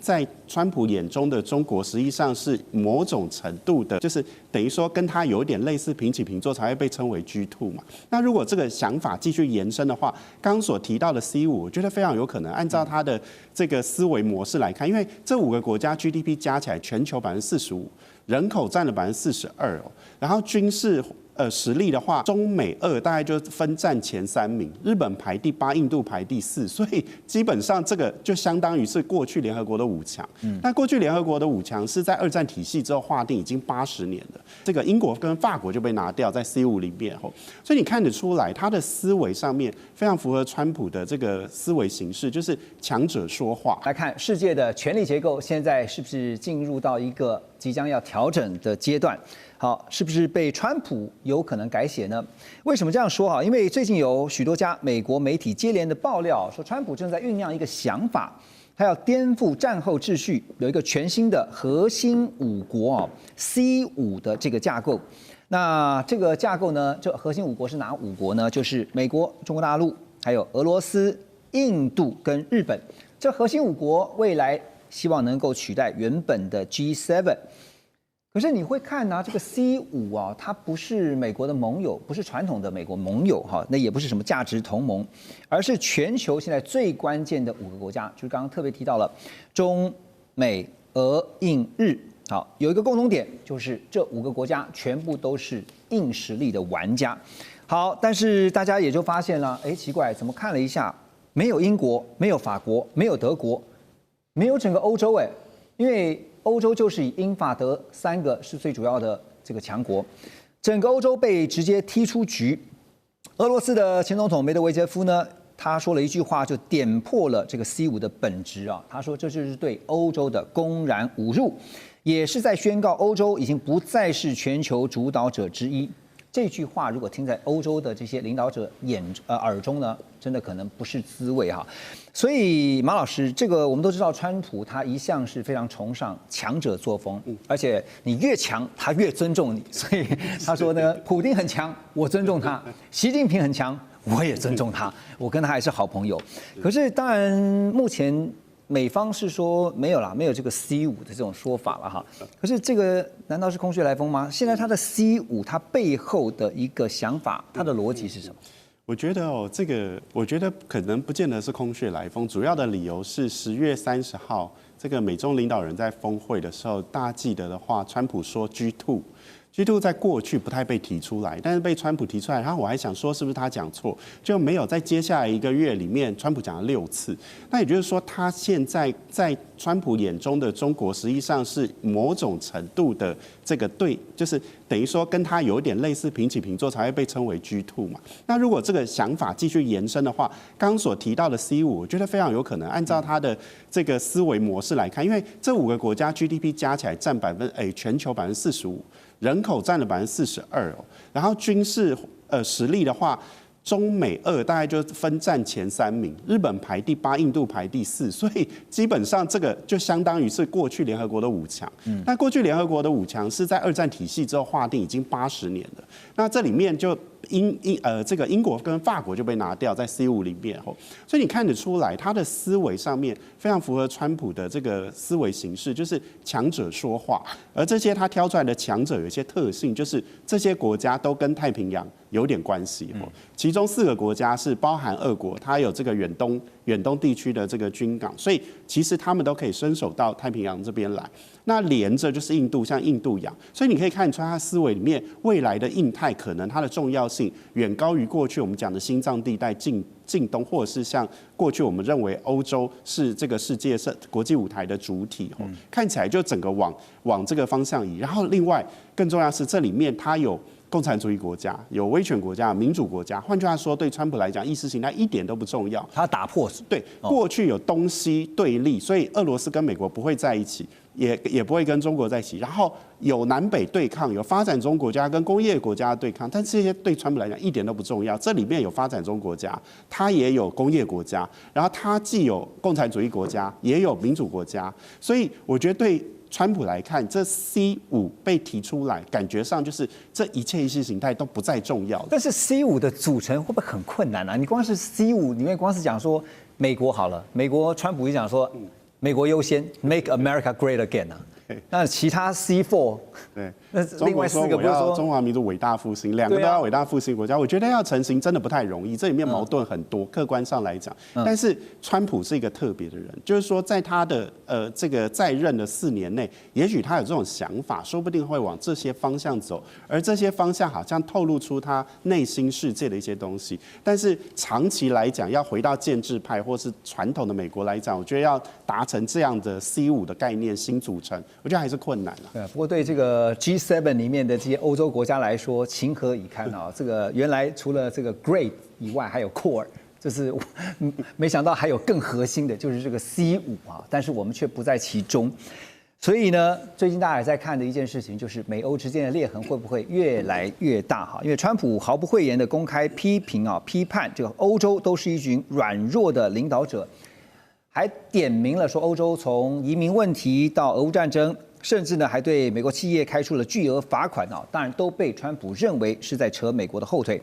在川普眼中的中国，实际上是某种程度的，就是等于说跟他有点类似平起平坐，才会被称为 G2 嘛。那如果这个想法继续延伸的话，刚刚所提到的 C5，我觉得非常有可能按照他的这个思维模式来看，因为这5个国家 GDP 加起来全球45%，人口占了42%哦，然后军事。实力的话，中美俄大概就分占前3名，日本排第8，印度排第4，所以基本上这个就相当于是过去联合国的5强。那过去联合国的5强是在2战体系之后划定，已经80年了。这个英国跟法国就被拿掉在 C5里面后，所以你看得出来，他的思维上面非常符合川普的这个思维形式，就是强者说话。来看世界的权力结构，现在是不是进入到一个即将要调整的阶段？好，是不是被川普有可能改写呢？为什么这样说哈？因为最近有许多家美国媒体接连的爆料，说川普正在酝酿一个想法，他要颠覆战后秩序，有一个全新的核心5国C5的这个架构。那这个架构呢，这核心5国是哪5国呢？就是美国、中国大陆、还有俄罗斯、印度跟日本。这核心5国未来希望能够取代原本的 G7。可是你会看这个 C5它不是美国的盟友，不是传统的美国盟友那也不是什么价值同盟，而是全球现在最关键的5个国家，就是刚刚特别提到了中美俄印日。好，有一个共同点，就是这5个国家全部都是硬实力的玩家。好，但是大家也就发现了，奇怪，怎么看了一下，没有英国，没有法国，没有德国，没有整个欧洲因为欧洲就是以英法德3个是最主要的这个强国，整个欧洲被直接踢出局。俄罗斯的前总统梅德韦杰夫呢，他说了一句话，就点破了这个 C5的本质他说这就是对欧洲的公然侮辱，也是在宣告欧洲已经不再是全球主导者之一。这句话如果听在欧洲的这些领导者耳中呢，真的可能不是滋味所以马老师，这个我们都知道，川普他一向是非常崇尚强者作风，而且你越强，他越尊重你。所以他说呢，普丁很强，我尊重他；习近平很强，我也尊重他，我跟他还是好朋友。可是当然，目前美方是说没有啦，没有这个 C5的这种说法了可是这个难道是空穴来风吗？现在他的 C5，它背后的一个想法，它的逻辑是什么？我觉得这个我觉得可能不见得是空穴来风，主要的理由是10月30号这个美中领导人在峰会的时候，大家记得的话，川普说 G2 在过去不太被提出来，但是被川普提出来，然后我还想说是不是他讲错，就没有在接下来1个月里面，川普讲了6次。那也就是说，他现在在川普眼中的中国，实际上是某种程度的这个对，就是等于说跟他有点类似平起平坐，才会被称为 G2 嘛。那如果这个想法继续延伸的话，刚刚所提到的 C5，我觉得非常有可能按照他的这个思维模式来看，因为这5个国家 GDP 加起来占全球45%。人口占了42%然后军事实力的话，中美俄大概就分占前3名，日本排第8，印度排第4，所以基本上这个就相当于是过去联合国的5强。那过去联合国的5强是在2战体系之后划定，已经80年了。那这里面就这个英国跟法国就被拿掉在 C5里面所以你看得出来，他的思维上面非常符合川普的这个思维形式，就是强者说话。而这些他挑出来的强者有一些特性，就是这些国家都跟太平洋有点关系其中4个国家是包含俄国，它有这个远东地区的这个军港，所以其实他们都可以伸手到太平洋这边来。那连着就是印度，像印度洋，所以你可以看出他思维里面未来的印太可能它的重要性远高于过去我们讲的心脏地带近东，或者是像过去我们认为欧洲是这个世界国际舞台的主体看起来就整个往这个方向移。然后另外更重要是这里面它有共产主义国家，有威权国家，民主国家。换句话说，对川普来讲，意识形态一点都不重要。他打破对过去有东西对立，所以俄罗斯跟美国不会在一起，也不会跟中国在一起。然后有南北对抗，有发展中国家跟工业国家对抗，但这些对川普来讲一点都不重要。这里面有发展中国家，它也有工业国家，然后它既有共产主义国家，也有民主国家。所以我觉得对川普来看，这 C5被提出来，感觉上就是这一切意识形态都不再重要了。但是 C5的组成会不会很困难啊？你光是 C5里面光是讲说美国好了，美国川普就讲说，美国优先 ，Make America Great Again 啊。那其他 C4，对，那另外4个不是说中华民族伟大复兴，2个都要伟大复兴国家，我觉得要成型真的不太容易，这里面矛盾很多，客观上来讲。但是川普是一个特别的人，就是说在他的这个在任的4年内，也许他有这种想法，说不定会往这些方向走，而这些方向好像透露出他内心世界的一些东西。但是长期来讲，要回到建制派或是传统的美国来讲，我觉得要达成这样的 C5的概念新组成，我觉得还是困难了。对，不过对这个 G7 里面的这些欧洲国家来说，情何以堪啊！这个原来除了这个 Great 以外，还有 Core， 就是没想到还有更核心的，就是这个 C5啊，但是我们却不在其中。所以呢，最近大家也在看的一件事情，就是美欧之间的裂痕会不会越来越大哈？因为川普毫不讳言的公开批判这个欧洲都是一群软弱的领导者。还点名了说，欧洲从移民问题到俄乌战争，甚至呢还对美国企业开出了巨额罚款啊，当然都被川普认为是在扯美国的后腿。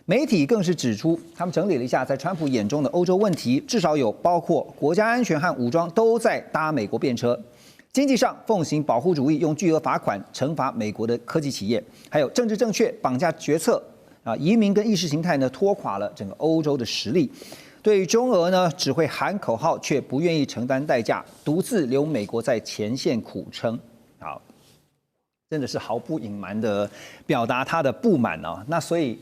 媒体更是指出，他们整理了一下，在川普眼中的欧洲问题，至少有包括国家安全和武装都在搭美国便车；经济上奉行保护主义，用巨额罚款惩罚美国的科技企业；还有政治正确绑架决策啊，移民跟意识形态呢拖垮了整个欧洲的实力。对于中俄呢，只会喊口号，却不愿意承担代价，独自留美国在前线苦撑。好，真的是毫不隐瞒的表达他的不满啊。那所以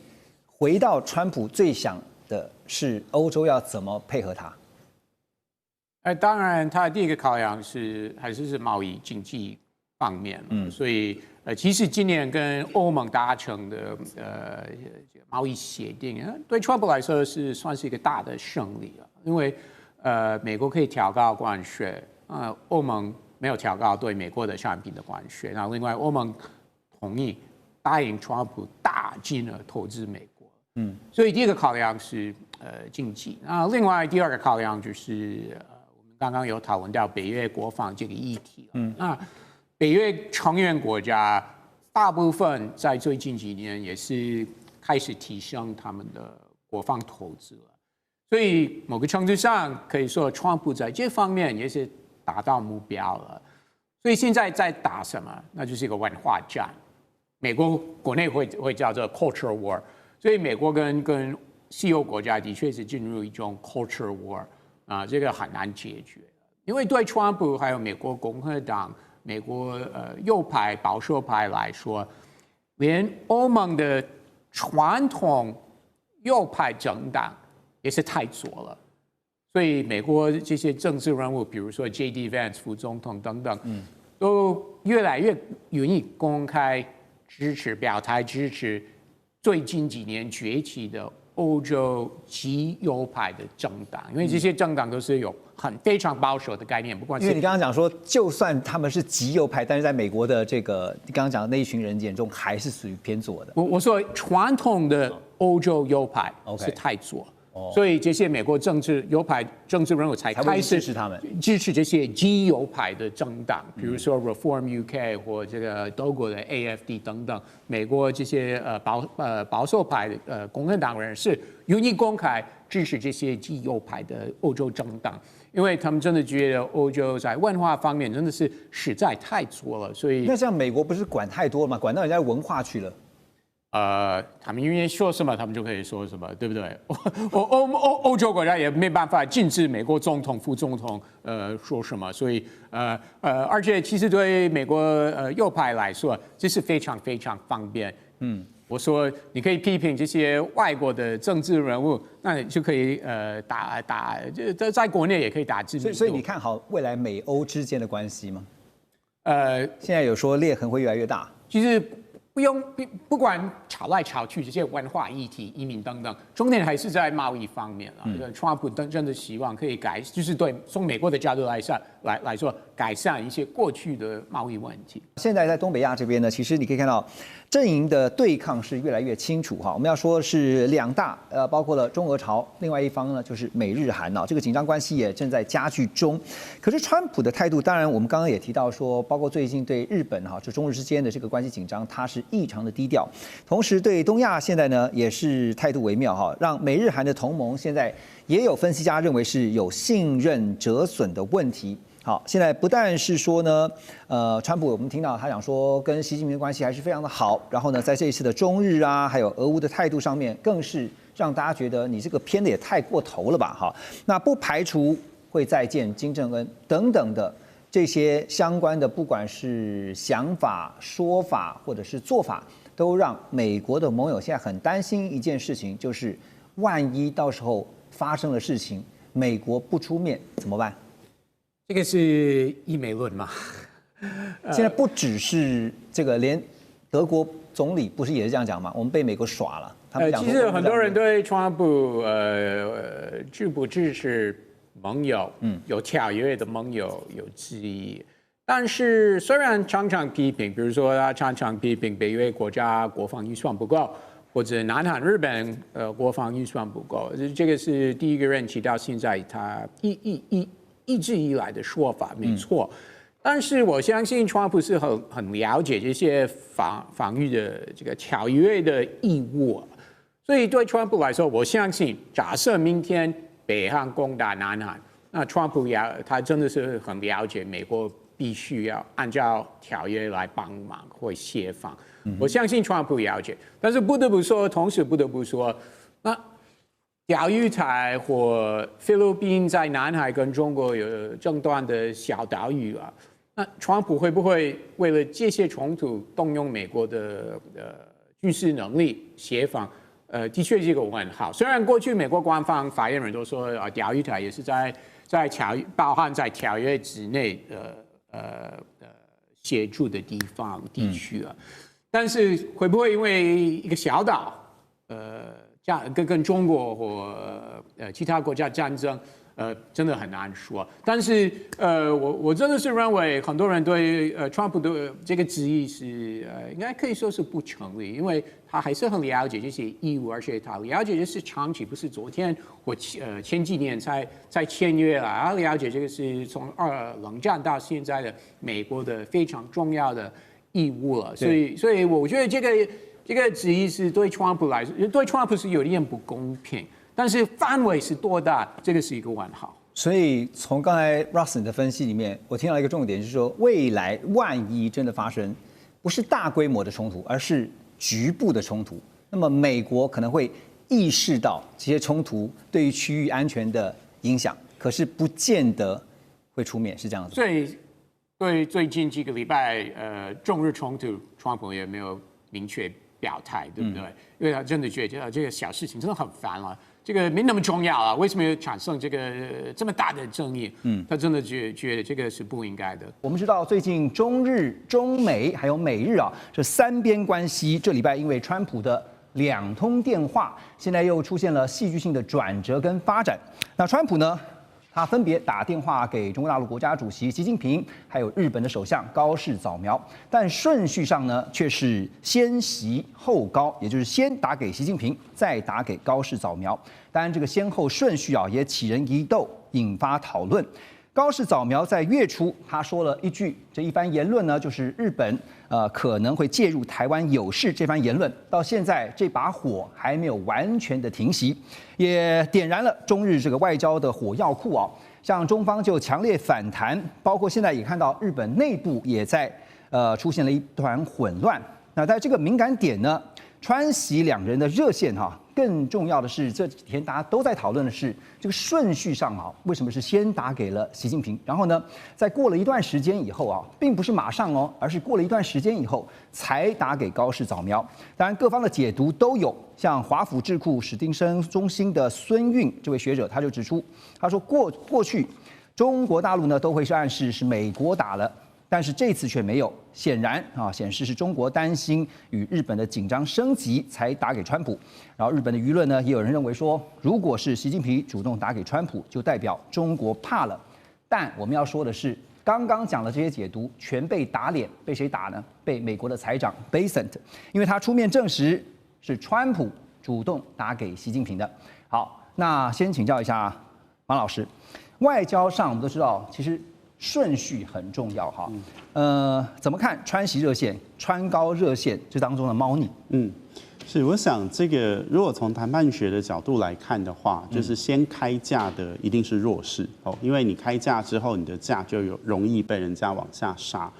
回到川普最想的是欧洲要怎么配合他？当然，他的第一个考量还是贸易经济方面，所以其实今年跟欧盟达成的贸易协定，对川普来说算是一个大的胜利了，因为美国可以调高关税，欧盟没有调高对美国的产品的关税，然后另外欧盟同意答应川普大金额投资美国，所以第一个考量是经济，那另外第二个考量就是我们刚刚有讨论到北约国防这个议题，那北约成员国家大部分在最近几年也是开始提升他们的国防投资了，所以某个程度上可以说，川普在这方面也是达到目标了。所以现在在打什么？那就是一个文化战。美国国内会叫做 culture war， 所以美国跟西欧国家的确是进入一种 culture war 啊，这个很难解决，因为对川普还有美国共和党、美国右派保守派来说，连欧盟的传统右派政党也是太左了，所以美国这些政治人物，比如说 J.D. Vance 副总统等等，都越来越愿意公开表态支持最近几年崛起的欧洲极右派的政党，因为这些政党都是有非常保守的概念，不管是因为你刚刚讲说，就算他们是极右派，但是在美国的这个你刚刚讲的那一群人眼中，还是属于偏左的。我说传统的欧洲右派是太左。所以这些美国右派政治人物才开始支持这些极右派的政党，比如说 Reform UK 或这个德国的 AFD 等等。美国这些保守派的共和党人士愿意公开支持这些极右派的欧洲政党，因为他们真的觉得欧洲在文化方面真的是实在太左了。所以那像美国不是管太多了吗？管到人家文化去了。他们愿意说什么，他们就可以说什么，对不对？欧洲国家也没办法禁止美国总统、副总统说什么，所以而且其实对美国右派来说，这是非常非常方便。我说你可以批评这些外国的政治人物，那你就可以在国内也可以打知名度。所以你看好未来美欧之间的关系吗？现在有说裂痕会越来越大。其实。不管吵来吵去，这些文化议题、移民等等，重点还是在贸易方面了。川普真的希望可以就是从美国的角度来说，改善一些过去的贸易问题。现在在东北亚这边呢，其实你可以看到阵营的对抗是越来越清楚哈。我们要说是两大包括了中俄朝，另外一方呢就是美日韩这个紧张关系也正在加剧中。可是川普的态度，当然我们刚刚也提到说，包括最近对日本就中日之间的这个关系紧张，他是异常的低调。同时对东亚现在呢也是态度微妙让美日韩的同盟现在也有分析家认为是有信任折损的问题。好，现在不但是说呢，川普我们听到他讲说跟习近平的关系还是非常的好，然后呢，在这一次的中日啊，还有俄乌的态度上面，更是让大家觉得你这个偏的也太过头了吧？哈，那不排除会再见金正恩等等的这些相关的，不管是想法、说法或者是做法，都让美国的盟友现在很担心一件事情，就是万一到时候发生了事情，美国不出面怎么办？这个是一美论嘛？现在不只是这个，连德国总理不是也是这样讲吗？我们被美国耍了。他们讲其实很多人对川普支不支持盟友，有条约的盟友有质疑。但是虽然常常批评，比如说他常常批评北约国家国防预算不够，或者南韩、日本国防预算不够，这个是第一个任期到现在他一直以来的说法，没错。但是我相信川普是很了解这些防御的这个条约的义务，所以对川普来说，我相信假设明天北韩攻打南韩，那川普他真的是很了解美国必须要按照条约来帮忙或协防。我相信川普了解，但是同时不得不说，那钓鱼台或菲律宾在南海跟中国有争端的小岛屿啊，那川普会不会为了这些冲突动用美国的军事能力协防？的确是一个问号。虽然过去美国官方发言人都说钓鱼台也是在包含在条约之内协助的地区啊，但是会不会因为一个小岛跟中国或其他国家战争，真的很难说。但是我真的是认为很多人对川普的这个质疑是应该可以说是不成立，因为他还是很了解这些义务，而且他了解这是长期，不是昨天或前几年才签约了，他了解这个是从冷战到现在的美国的非常重要的义务了。所以我觉得这个质疑是对川普来说，对川普是有点不公平，但是范围是多大，这个是一个问号。所以从刚才 Russ 的分析里面，我听到一个重点是说，未来万一真的发生，不是大规模的冲突，而是局部的冲突，那么美国可能会意识到这些冲突对于区域安全的影响，可是不见得会出面，是这样子。对最近几个礼拜中日冲突，川普也没有明确表态，对不对？因为他真的觉得这个小事情真的很烦了，这个没那么重要啊，为什么要产生这么大的争议？他真的觉得这个是不应该的。我们知道最近中日、中美还有美日啊这三边关系，这礼拜因为川普的2通电话，现在又出现了戏剧性的转折跟发展。那川普呢？他分别打电话给中国大陆国家主席习近平，还有日本的首相高市早苗，但顺序上呢却是先习后高，也就是先打给习近平，再打给高市早苗。当然，这个先后顺序啊也起人疑窦，引发讨论。高市早苗在月初他说了一句，这一番言论呢，就是日本可能会介入台湾有事这番言论，到现在这把火还没有完全的停息，也点燃了中日这个外交的火药库啊。像中方就强烈反弹，包括现在也看到日本内部也在出现了一团混乱。那在这个敏感点呢，川习两人的热线哈。更重要的是，这几天大家都在讨论的是这个顺序上啊，为什么是先打给了习近平，然后呢，在过了一段时间以后啊，并不是马上哦，而是过了一段时间以后才打给高市早苗。当然，各方的解读都有，像华府智库史汀生中心的孙运这位学者他就指出，他说过去中国大陆呢都会是暗示是美国打了。但是这次却没有，显然啊，显示是中国担心与日本的紧张升级才打给川普。然后日本的舆论呢，也有人认为说，如果是习近平主动打给川普，就代表中国怕了。但我们要说的是，刚刚讲的这些解读全被打脸，被谁打呢？被美国的财长 Bessent， 因为他出面证实是川普主动打给习近平的。好，那先请教一下王老师，外交上我们都知道，其实。顺序很重要哈，怎么看川习热线、川高热线这当中的猫腻？是，我想这个如果从谈判学的角度来看的话，就是先开价的一定是弱势哦，因为你开价之后，你的价就容易被人家往下杀。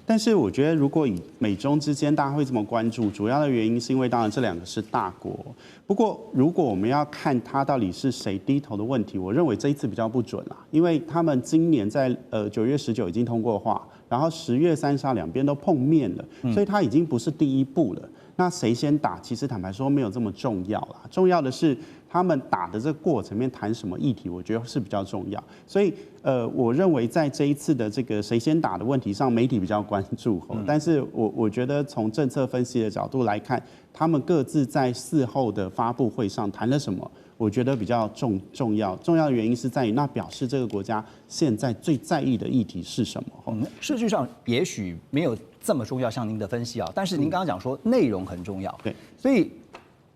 但是我觉得如果以美中之间大家会这么关注，主要的原因是因为当然这两个是大国。不过如果我们要看它到底是谁低头的问题，我认为这一次比较不准啦，因为他们今年在9月19已经通过话，然后10月30号两边都碰面了，所以它已经不是第一步了。那谁先打，其实坦白说没有这么重要啦，重要的是他们打的这个过程面谈什么议题，我觉得是比较重要。所以我认为在这一次的这个谁先打的问题上，媒体比较关注，但是我觉得从政策分析的角度来看，他们各自在事后的发布会上谈了什么，我觉得比较重要。重要的原因是在于，那表示这个国家现在最在意的议题是什么？数据上也许没有这么重要，像您的分析啊，但是您刚刚讲说内容很重要，对，所以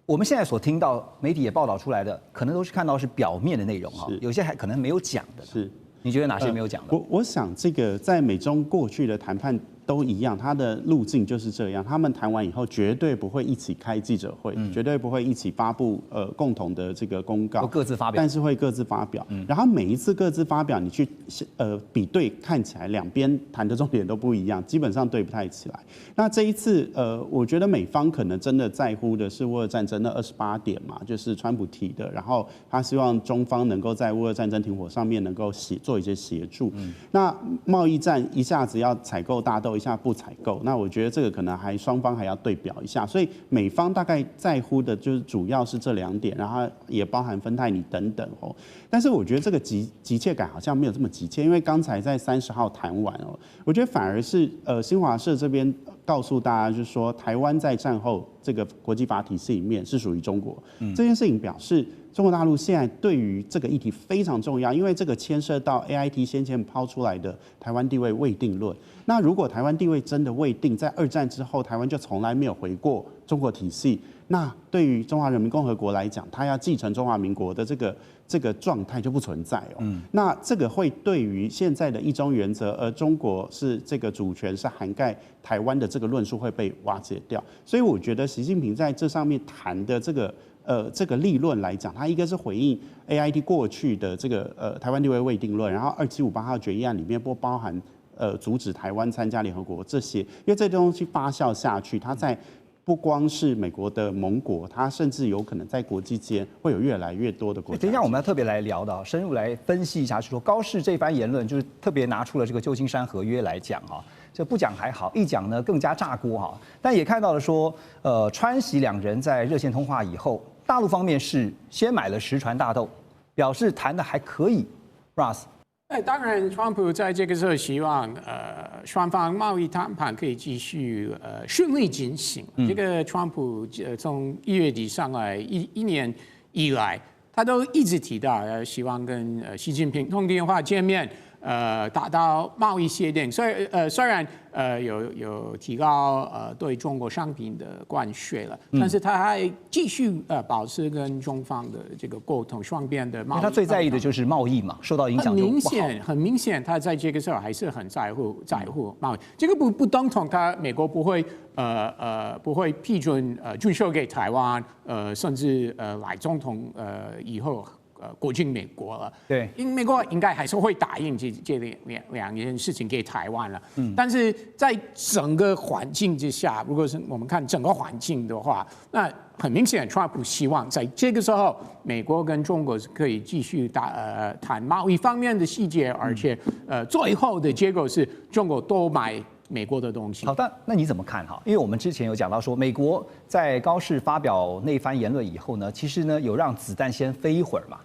我们现在所听到媒体也报道出来的，可能都是看到是表面的内容哈，有些还可能没有讲的。是，你觉得哪些没有讲的？我想这个在美中过去的谈判都一样，它的路径就是这样。他们谈完以后，绝对不会一起开记者会，绝对不会一起发布共同的这个公告，各自发表，但是会各自发表。然后每一次各自发表，你去比对，看起来两边谈的重点都不一样，基本上对不太起来。那这一次我觉得美方可能真的在乎的是乌俄战争的28点嘛，就是川普提的，然后他希望中方能够在乌俄战争停火上面能够做一些协助。那贸易战一下子要采购大豆，一下不采购，那我觉得这个可能双方还要对表一下，所以美方大概在乎的就是主要是这2点，然后也包含芬太尼等等哦。但是我觉得这个急切感好像没有这么急切，因为刚才在30号谈完哦，我觉得反而是新华社这边告诉大家，就是说台湾在战后这个国际法体系里面是属于中国，这件事情表示中国大陆现在对于这个议题非常重要，因为这个牵涉到 AIT 先前抛出来的台湾地位未定论。那如果台湾地位真的未定，在2战之后，台湾就从来没有回过中国体系，那对于中华人民共和国来讲，它要继承中华民国的这个状态就不存在哦。那这个会对于现在的一中原则，而中国是这个主权是涵盖台湾的这个论述会被瓦解掉。所以我觉得习近平在这上面谈的这个立论来讲，它一个是回应 AIT 过去的这个台湾地位未定论，然后2758号决议案里面不包含阻止台湾参加联合国这些，因为这些东西发酵下去，它在不光是美国的盟国，它甚至有可能在国际间会有越来越多的国家。等一下我们要特别来聊的，深入来分析一下，是说高市这番言论，就是特别拿出了这个旧金山合约来讲哈。这不讲还好，一讲呢更加炸锅哈。但也看到了说，川习两人在热线通话以后，大陆方面是先买了10船大豆，表示谈的还可以。Russ。当然，川普在这个时候希望双方贸易谈判可以继续顺利进行。这个川普从1月底上来一年以来，他都一直提到希望跟习近平通电话见面，达到贸易协定。虽然有提高对中国商品的关税了，但是他还继续保持跟中方的这个沟通，双边的贸易。他最在意的就是贸易嘛，受到影响就不好。很明显，他在这个时候还是很在乎贸易。这个不等同美国不会批准军售给台湾，甚至赖总统以后过境美国了。对，因为美国应该还是会答应这两件事情给台湾了。但是在整个环境之下，如果是我们看整个环境的话，那很明显，川普希望在这个时候，美国跟中国是可以继续谈贸易方面的细节，而且最后的结果是中国多买美国的东西。好的，那你怎么看哈？因为我们之前有讲到说，美国在高市发表那番言论以后呢，其实呢有让子弹先飞一会儿嘛，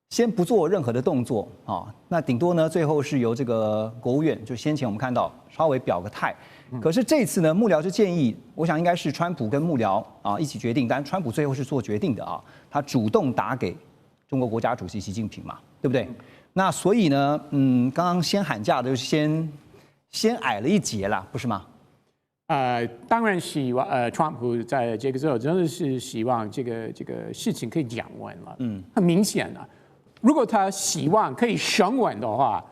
先不做任何的动作啊。那顶多呢最后是由这个国务院，就先前我们看到稍微表个态。可是这次呢，幕僚就建议，我想应该是川普跟幕僚啊一起决定，但川普最后是做决定的啊，他主动打给中国国家主席习近平嘛，对不对？那所以呢，刚刚先喊价的就是先矮了一截啦，不是吗？当然希望川普在这个时候真的是希望这个事情可以降温了。很明显啊，如果他希望可以升温的话，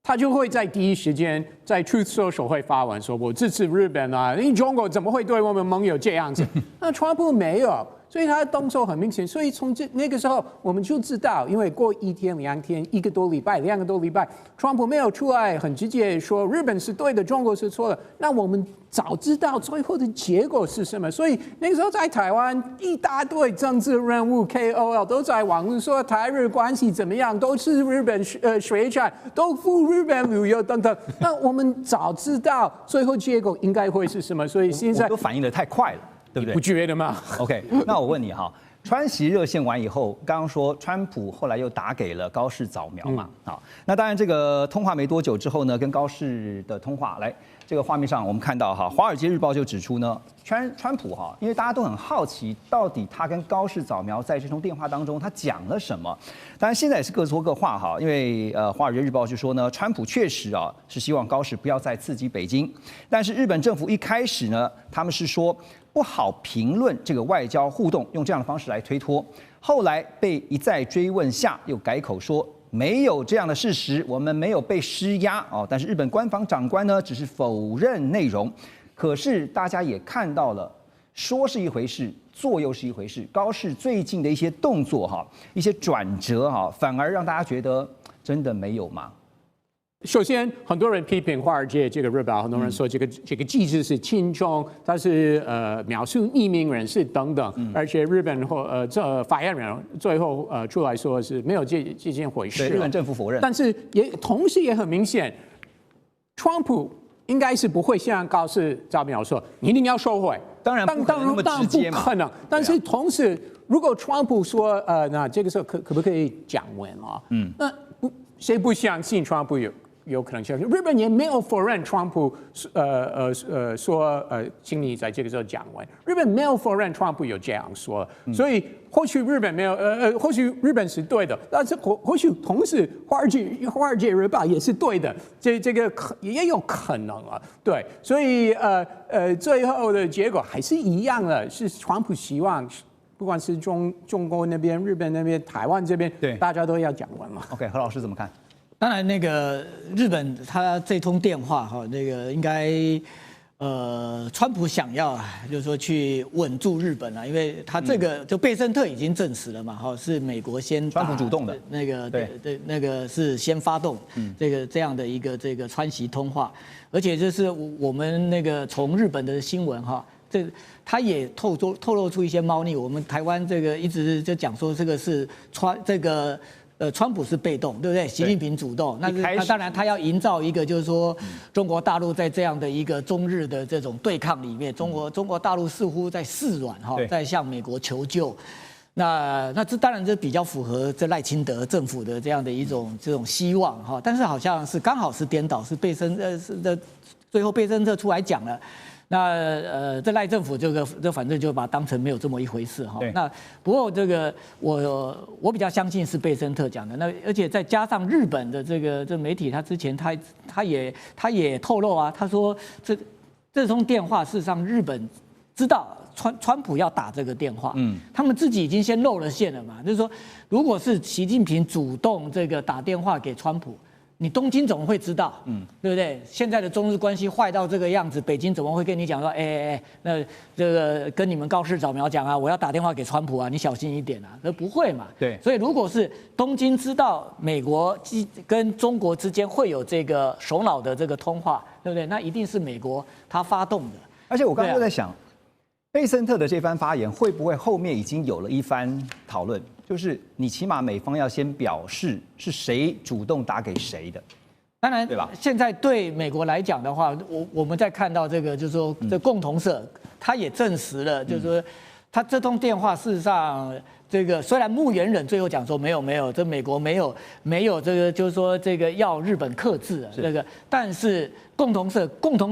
他就会在第一时间在 Truth Social 会发文说，我支持日本啊，因为中国怎么会对我们盟友这样子？那川普没有。所以他的动作很明显，所以从那个时候我们就知道，因为过1天、2天、1个多礼拜、2个多礼拜，川普没有出来很直接说日本是对的，中国是错的，那我们早知道最后的结果是什么。所以那个时候在台湾一大堆政治人物 KOL 都在网络说台日关系怎么样，都是日本水产，都赴日本旅游等等。那我们早知道最后结果应该会是什么，所以现在都反应得太快了。对不对？不觉得吗 ？OK， 那我问你哈，川习热线完以后，刚刚说川普后来又打给了高市早苗嘛，好，那当然这个通话没多久之后呢，跟高市的通话，来这个画面上我们看到哈，《华尔街日报》就指出呢，川普哈，因为大家都很好奇，到底他跟高市早苗在这通电话当中他讲了什么？当然现在也是各说各话哈，因为《华尔街日报》就说呢，川普确实啊是希望高市不要再刺激北京，但是日本政府一开始呢，他们是说不好评论这个外交互动，用这样的方式来推脱。后来被一再追问下，又改口说没有这样的事实，我们没有被施压哦。但是日本官方长官呢，只是否认内容。可是大家也看到了，说是一回事，做又是一回事。高市最近的一些动作哈，一些转折哈，反而让大家觉得真的没有吗？首先，很多人批评华尔街这个日报，很多人说这个记者是亲中，他是描述匿名人士等等，而且日本这发言人最后出来说是没有这件回事，对，日本政府否认，但是同时也很明显，川普应该是不会像高市早苗说你一定要收回，当然不可能那么直接嘛，不可能。但是同时，如果川普说那这个时候可不可以讲文啊？那谁不相信川普有可能相信？日本也没有否认川普说请你在这个时候讲完。日本没有否认川普有这样说，所以或许日本没有或许日本是对的，但是或许同时华尔街日报也是对的，这个也有可能啊。对，所以最后的结果还是一样的，是川普希望。不管是中国那边、日本那边、台湾这边，对，大家都要讲完嘛。OK， 何老师怎么看？当然，那个日本他这通电话哈，那个应该川普想要就是说去稳住日本啊，因为他这个就贝森特已经证实了嘛，哈，是美国先川普主动的那个对那个是先发动这样的一个这个川习通话，而且就是我们那个从日本的新闻哈。他也透露出一些猫腻。我们台湾这个一直就讲说，这个是川普是被动，对不对？习近平主动。那当然他要营造一个就是说，中国大陆在这样的一个中日的这种对抗里面，中国大陆似乎在示软哈，在向美国求救。那这当然这比较符合这赖清德政府的这样的这种希望哈，但是好像是刚好是颠倒，是最后贝森特出来讲了。那这赖政府这反正就把它当成没有这么一回事哈。那不过这个我比较相信是贝森特讲的。那而且再加上日本的这媒体，他之前他也透露啊，他说这通电话事实上日本知道川普要打这个电话，他们自己已经先露了馅了嘛。就是说，如果是习近平主动这个打电话给川普。你东京怎么会知道？对不对？现在的中日关系坏到这个样子，北京怎么会跟你讲说，那这个跟你们高市早苗讲啊，我要打电话给川普啊，你小心一点啊，那不会嘛？对。所以如果是东京知道美国跟中国之间会有这个首脑的这个通话，对不对？那一定是美国他发动的。而且我刚刚就在想，贝森特的这番发言会不会后面已经有了一番讨论？就是你起码美方要先表示是谁主动打给谁的，当然，对吧？现在对美国来讲的话，我们在看到这个，就是说这共同社，他也证实了，就是说他这通电话事实上，这个虽然牧原人最后讲说没有，这美国没有这个，就是说这个要日本克制啊，这个，但是共同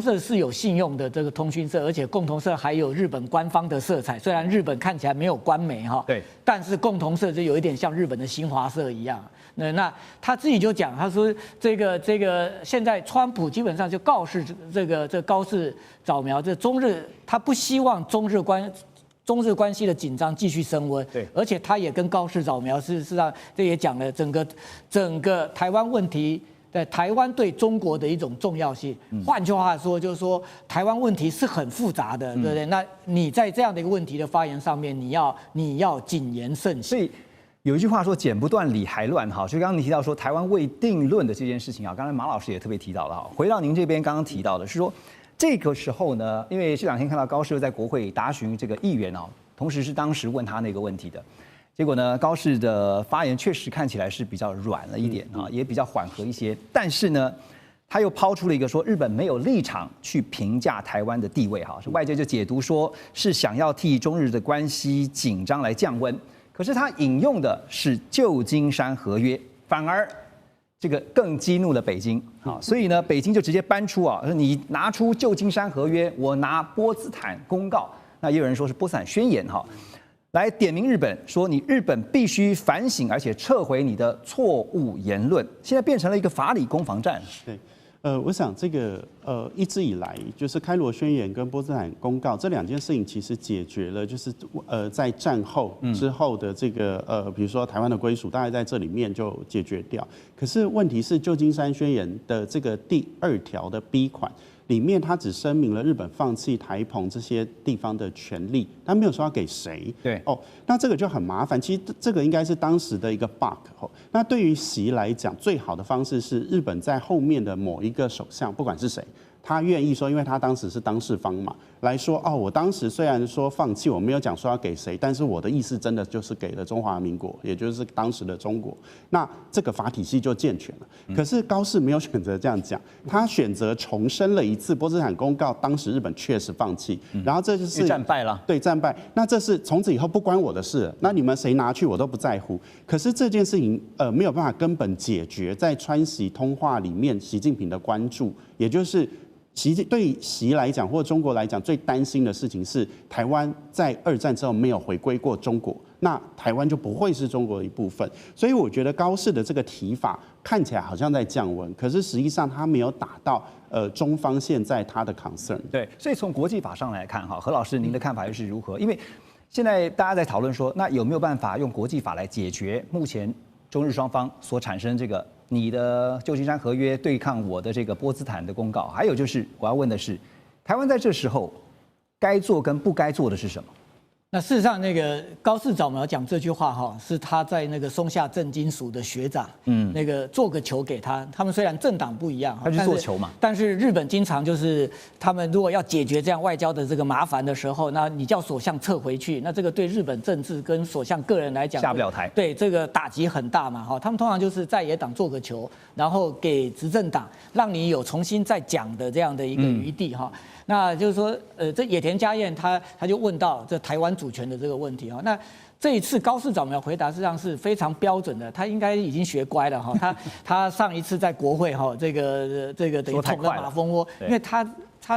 社是有信用的这个通讯社，而且共同社还有日本官方的色彩，虽然日本看起来没有官媒哈，对，但是共同社就有一点像日本的新华社一样。那他自己就讲，他说这个现在川普基本上就告示这高市早苗，这中日他不希望中日关系的紧张继续升温，对，而且他也跟高市早苗事实上这也讲了整个台湾问题对台湾对中国的一种重要性。换句话说，就是说台湾问题是很复杂的，对不对？那你在这样的一个问题的发言上面，你要谨言慎行。所以有一句话说“剪不断，理还乱”哈，所以刚刚你提到说台湾未定论的这件事情啊，刚才马老师也特别提到了哈。回到您这边刚刚提到的是说，这个时候呢，因为这2天看到高市在国会答询这个议员哦，同时是当时问他那个问题的。结果呢，高市的发言确实看起来是比较软了一点啊，也比较缓和一些。但是呢，他又抛出了一个说日本没有立场去评价台湾的地位哈，是外界就解读说是想要替中日的关系紧张来降温。可是他引用的是旧金山合约，反而这个更激怒了北京啊，所以呢，北京就直接搬出啊，说你拿出旧金山合约，我拿波茨坦公告，那也有人说是波茨坦宣言哈。来点名日本，说你日本必须反省，而且撤回你的错误言论。现在变成了一个法理攻防战。对，我想这个一直以来就是开罗宣言跟波茨坦公告这2件事情，其实解决了就是在战后之后的这个比如说台湾的归属，大概在这里面就解决掉。可是问题是旧金山宣言的这个第2条的 B 款。里面他只声明了日本放弃台澎这些地方的权利，他没有说要给谁。对哦，那这个就很麻烦。其实这个应该是当时的一个 bug。那对于习来讲，最好的方式是日本在后面的某一个首相，不管是谁，他愿意说，因为他当时是当事方嘛，来说哦，我当时虽然说放弃，我没有讲说要给谁，但是我的意思真的就是给了中华民国，也就是当时的中国，那这个法体系就健全了。可是高市没有选择这样讲，他选择重申了一次波茨坦公告，当时日本确实放弃，然后这就是战败了，对，战败。那这是从此以后不关我的事了，那你们谁拿去我都不在乎。可是这件事情没有办法根本解决在川习通话里面习近平的关注，也就是对习来讲或中国来讲最担心的事情是台湾在2战之后没有回归过中国，那台湾就不会是中国的一部分。所以我觉得高市的这个提法看起来好像在降温，可是实际上他没有打到中方现在他的 concern。对，所以从国际法上来看哈，何老师您的看法又是如何？因为现在大家在讨论说，那有没有办法用国际法来解决目前中日双方所产生这个你的旧金山合约对抗我的这个波茨坦的公告？还有就是我要问的是，台湾在这时候该做跟不该做的是什么？那事实上，那个高市早苗讲这句话哈，是他在那个松下正金属的学长，那个做个球给他。他们虽然政党不一样，他去做球嘛，但是日本经常就是他们如果要解决这样外交的这个麻烦的时候，那你叫首相撤回去，那这个对日本政治跟首相个人来讲下不了台，对这个打击很大嘛哈。他们通常就是在野党做个球，然后给执政党让你有重新再讲的这样的一个余地哈。那就是说，这野田佳彦他就问到这台湾主权的这个问题哈。那这一次高市早苗回答实际上是非常标准的，他应该已经学乖了哈。他上一次在国会哈，这个等于捅了马蜂窝，因为他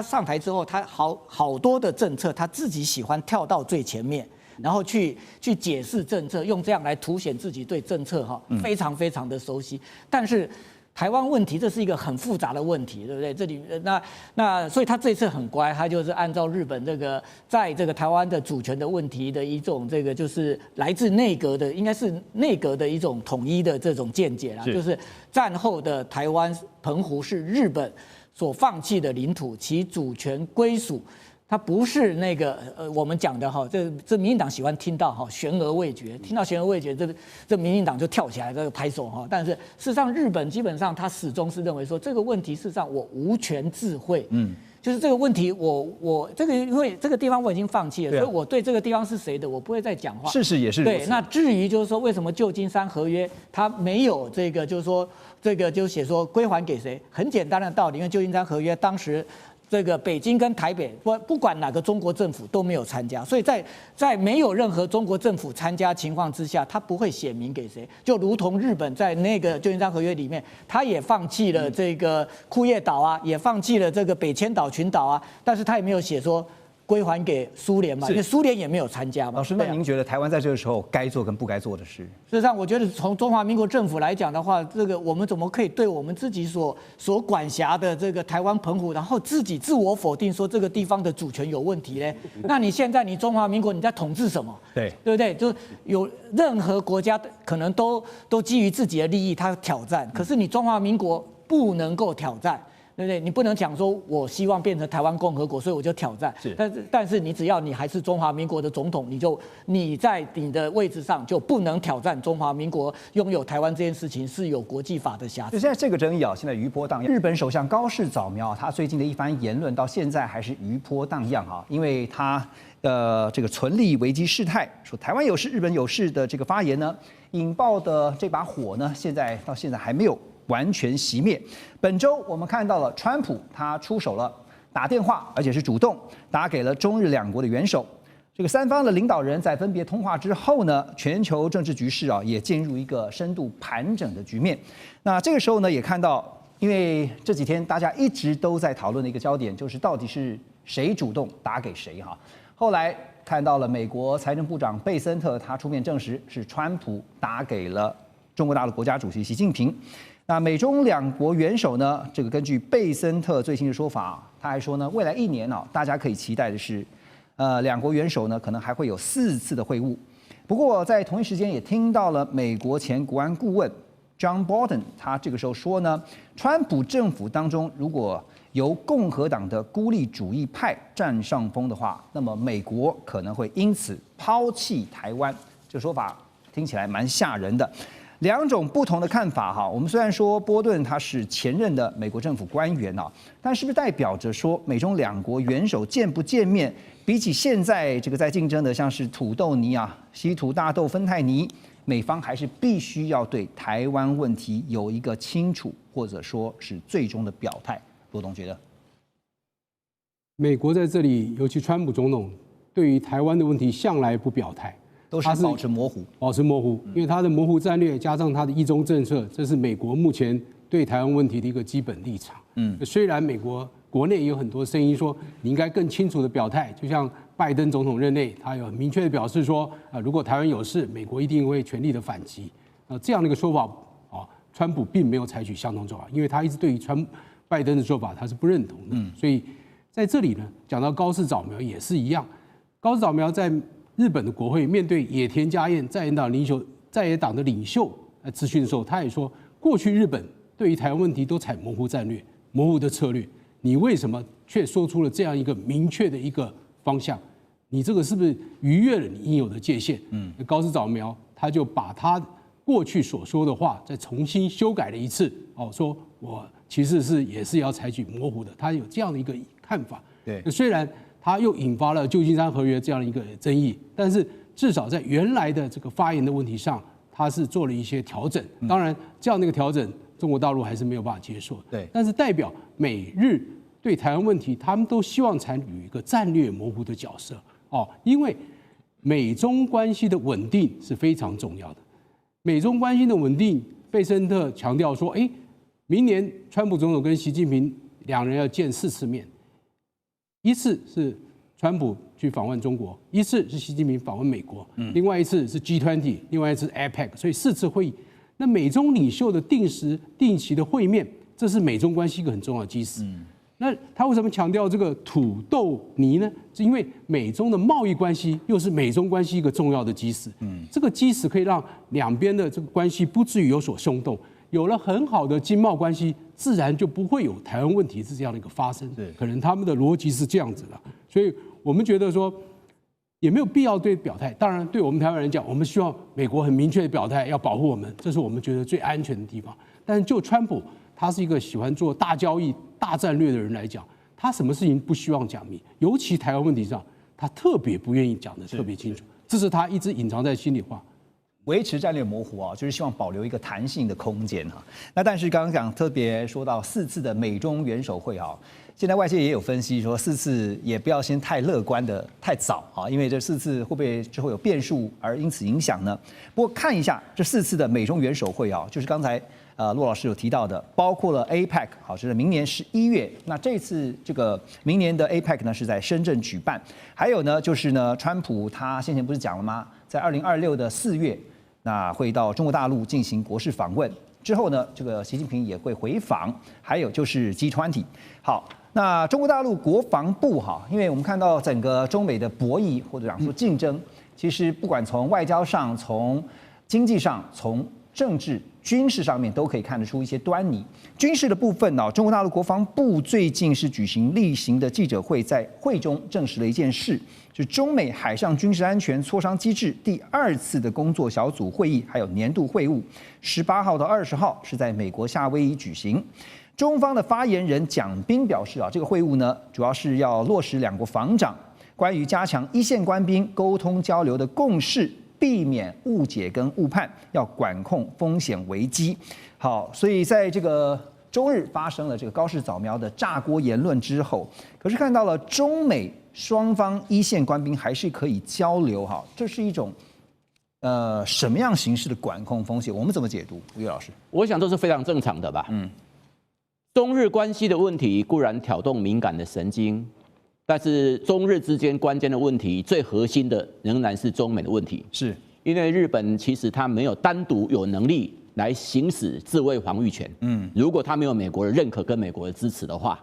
上台之后，他好多的政策他自己喜欢跳到最前面，然后去解释政策，用这样来凸显自己对政策哈非常非常的熟悉，但是。台湾问题这是一个很复杂的问题，对不对？这里那所以他这次很乖，他就是按照日本这个在这个台湾的主权的问题的一种这个就是来自内阁的，应该是内阁的一种统一的这种见解啦，就是战后的台湾澎湖是日本所放弃的领土，其主权归属。它不是那个我们讲的哈，这民进党喜欢听到哈悬而未决，听到悬而未决，这民进党就跳起来这个拍手哈。但是事实上，日本基本上他始终是认为说这个问题事实上我无权置喙，就是这个问题我这个因为这个地方我已经放弃了，所以我对这个地方是谁的我不会再讲话。事实也是如此。对，那至于就是说为什么旧金山合约它没有这个就是说这个就写说归还给谁，很简单的道理，因为旧金山合约当时。这个北京跟台北不管哪个中国政府都没有参加，所以在没有任何中国政府参加情况之下，他不会写明给谁。就如同日本在那个旧金山合约里面，他也放弃了这个库页岛啊，也放弃了这个北千岛群岛啊，但是他也没有写说归还给苏联嘛，因为苏联也没有参加嘛。老师，那您觉得台湾在这个时候该做跟不该做的事？事实上，我觉得从中华民国政府来讲的话，这个我们怎么可以对我们自己所管辖的这个台湾澎湖，然后自己自我否定说这个地方的主权有问题呢？那你现在你中华民国你在统治什么？对不对？就有任何国家可能都基于自己的利益，他挑战。可是你中华民国不能够挑战。对不对？你不能讲说我希望变成台湾共和国，所以我就挑战。但是你只要你还是中华民国的总统，你在你的位置上就不能挑战中华民国拥有台湾这件事情是有国际法的瑕疵。就现在这个争议啊，现在余波荡漾。日本首相高市早苗他最近的一番言论到现在还是余波荡漾啊，因为他这个存立危机事态，说台湾有事日本有事的这个发言呢，引爆的这把火呢，到现在还没有完全熄灭。本周我们看到了川普他出手了，打电话，而且是主动打给了中日两国的元首。这个三方的领导人在分别通话之后呢，全球政治局势啊也进入一个深度盘整的局面。那这个时候呢，也看到，因为这几天大家一直都在讨论的一个焦点，就是到底是谁主动打给谁哈。后来看到了美国财政部长贝森特他出面证实，是川普打给了中国大陆国家主席习近平。那美中两国元首呢？这个根据贝森特最新的说法，他还说呢，未来1年啊，大家可以期待的是，两国元首呢可能还会有4次的会晤。不过在同一时间也听到了美国前国安顾问 John Bolton， 他这个时候说呢，川普政府当中如果由共和党的孤立主义派占上风的话，那么美国可能会因此抛弃台湾。这个说法听起来蛮吓人的。两种不同的看法哈，我们虽然说波顿他是前任的美国政府官员啊，但是不是代表着说美中两国元首见不见面，比起现在这个在竞争的像是土豆泥啊、稀土大豆芬太尼，美方还是必须要对台湾问题有一个清楚或者说是最终的表态？罗董觉得，美国在这里，尤其川普总统对于台湾的问题向来不表态。都是保持模糊，因为他的模糊战略加上他的一中政策，这是美国目前对台湾问题的一个基本立场。虽然美国国内有很多声音说你应该更清楚的表态，就像拜登总统任内，他有很明确的表示说，如果台湾有事，美国一定会全力的反击。这样的一个说法，川普并没有采取相同做法，因为他一直对于拜登的说法他是不认同的。所以在这里呢，讲到高市早苗也是一样，高市早苗在日本的国会面对野田佳彦在野党的领袖质询的时候，他也说，过去日本对于台湾问题都采模糊战略、模糊的策略，你为什么却说出了这样一个明确的一个方向？你这个是不是逾越了你应有的界限？高市早苗他就把他过去所说的话再重新修改了一次，说我其实也是要采取模糊的，他有这样的一个看法。对，虽然他又引发了旧金山合约这样的一个争议，但是至少在原来的这个发言的问题上，他是做了一些调整。当然，这样的一个调整，中国大陆还是没有办法接受。对，但是代表美日对台湾问题，他们都希望参与一个战略模糊的角色。因为美中关系的稳定是非常重要的。美中关系的稳定，贝森特强调说，明年川普总统跟习近平两人要见4次面。一次是川普去访问中国，一次是习近平访问美国，另外一次是 G20， 另外一次是 APEC， 所以4次会议。那美中领袖的定期的会面，这是美中关系一个很重要的基石。那他为什么强调这个土豆泥呢？是因为美中的贸易关系又是美中关系一个重要的基石。这个基石可以让两边的这个关系不至于有所松动。有了很好的经贸关系，自然就不会有台湾问题是这样的一个发生。可能他们的逻辑是这样子的，所以我们觉得说也没有必要对表态。当然，对我们台湾人讲，我们希望美国很明确的表态，要保护我们，这是我们觉得最安全的地方。但是就川普，他是一个喜欢做大交易、大战略的人来讲，他什么事情不希望讲明，尤其台湾问题上，他特别不愿意讲得特别清楚，这是他一直隐藏在心里话。维持战略模糊啊，就是希望保留一个弹性的空间哈。那但是刚刚讲特别说到4次的美中元首会啊，现在外界也有分析说4次也不要先太乐观的太早啊，因为这4次会不会之后有变数而因此影响呢？不过看一下这4次的美中元首会啊，就是刚才骆老师有提到的，包括了 APEC， 好，就是明年11月。那这次这个明年的 APEC 呢是在深圳举办，还有呢就是呢，川普他先前不是讲了吗？在2026的4月。那会到中国大陆进行国事访问，之后呢，这个习近平也会回访，还有就是 G20。好，那中国大陆国防部哈，因为我们看到整个中美的博弈或者讲说竞争，其实不管从外交上、从经济上、从政治、军事上面都可以看得出一些端倪。军事的部分呢，中国大陆国防部最近是举行例行的记者会，在会中证实了一件事，就是中美海上军事安全磋商机制第2次的工作小组会议，还有年度会晤，18号到20号是在美国夏威夷举行。中方的发言人蒋斌表示这个会晤呢，主要是要落实两国防长关于加强一线官兵沟通交流的共识，避免误解跟误判，要管控风险危机。好，所以在这个周日发生了这个高市早苗的炸锅言论之后，可是看到了中美双方一线官兵还是可以交流这是一种什么样形式的管控风险？我们怎么解读？于老师，我想这是非常正常的吧。中日关系的问题固然挑动敏感的神经，但是中日之间关键的问题，最核心的仍然是中美的问题。是因为日本其实它没有单独有能力来行使自卫防御权。如果它没有美国的认可跟美国的支持的话，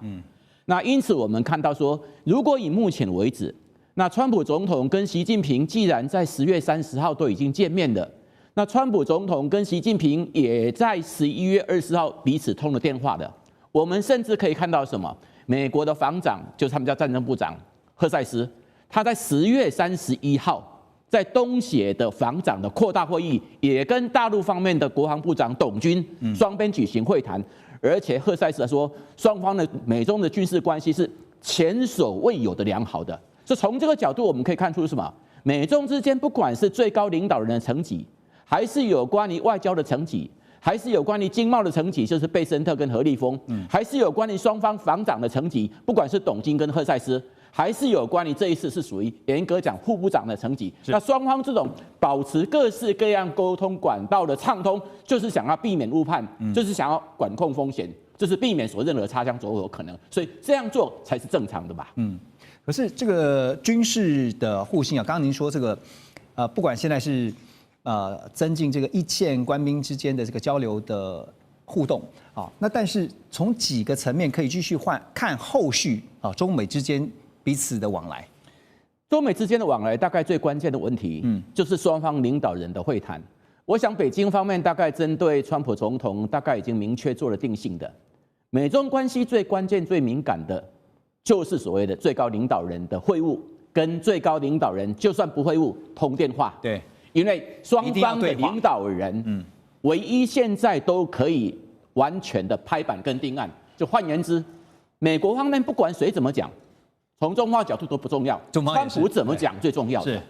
那因此我们看到说，如果以目前为止，那川普总统跟习近平既然在10月30号都已经见面了，那川普总统跟习近平也在11月20号彼此通了电话的。我们甚至可以看到什么？美国的防长就是他们叫战争部长赫塞斯，他在10月31号在东协的防长的扩大会议，也跟大陆方面的国防部长董军双边举行会谈，而且赫塞斯说，双方的美中的军事关系是前所未有的良好的。所以从这个角度，我们可以看出什么？美中之间不管是最高领导人的层级，还是有关于外交的层级，还是有关于经贸的层级，就是贝森特跟何立峰，还是有关于双方防长的层级，不管是董金跟赫塞斯，还是有关于这一次是属于严格讲副部长的层级。那双方这种保持各式各样沟通管道的畅通，就是想要避免误判，就是想要管控风险，就是避免所任何擦枪走火可能。所以这样做才是正常的吧？可是这个军事的互信刚刚您说这个不管现在是增进这个一线官兵之间的这个交流的互动那但是从几个层面可以继续看后续中美之间彼此的往来。中美之间的往来大概最关键的问题，就是双方领导人的会谈。我想北京方面大概针对川普总统大概已经明确做了定性的，美中关系最关键最敏感的就是所谓的最高领导人的会晤，跟最高领导人就算不会晤通电话。对，因为双方的领导人，唯一现在都可以完全的拍板跟定案。就换言之，美国方面不管谁怎么讲，从中方角度都不重要，川普怎么讲最重要的。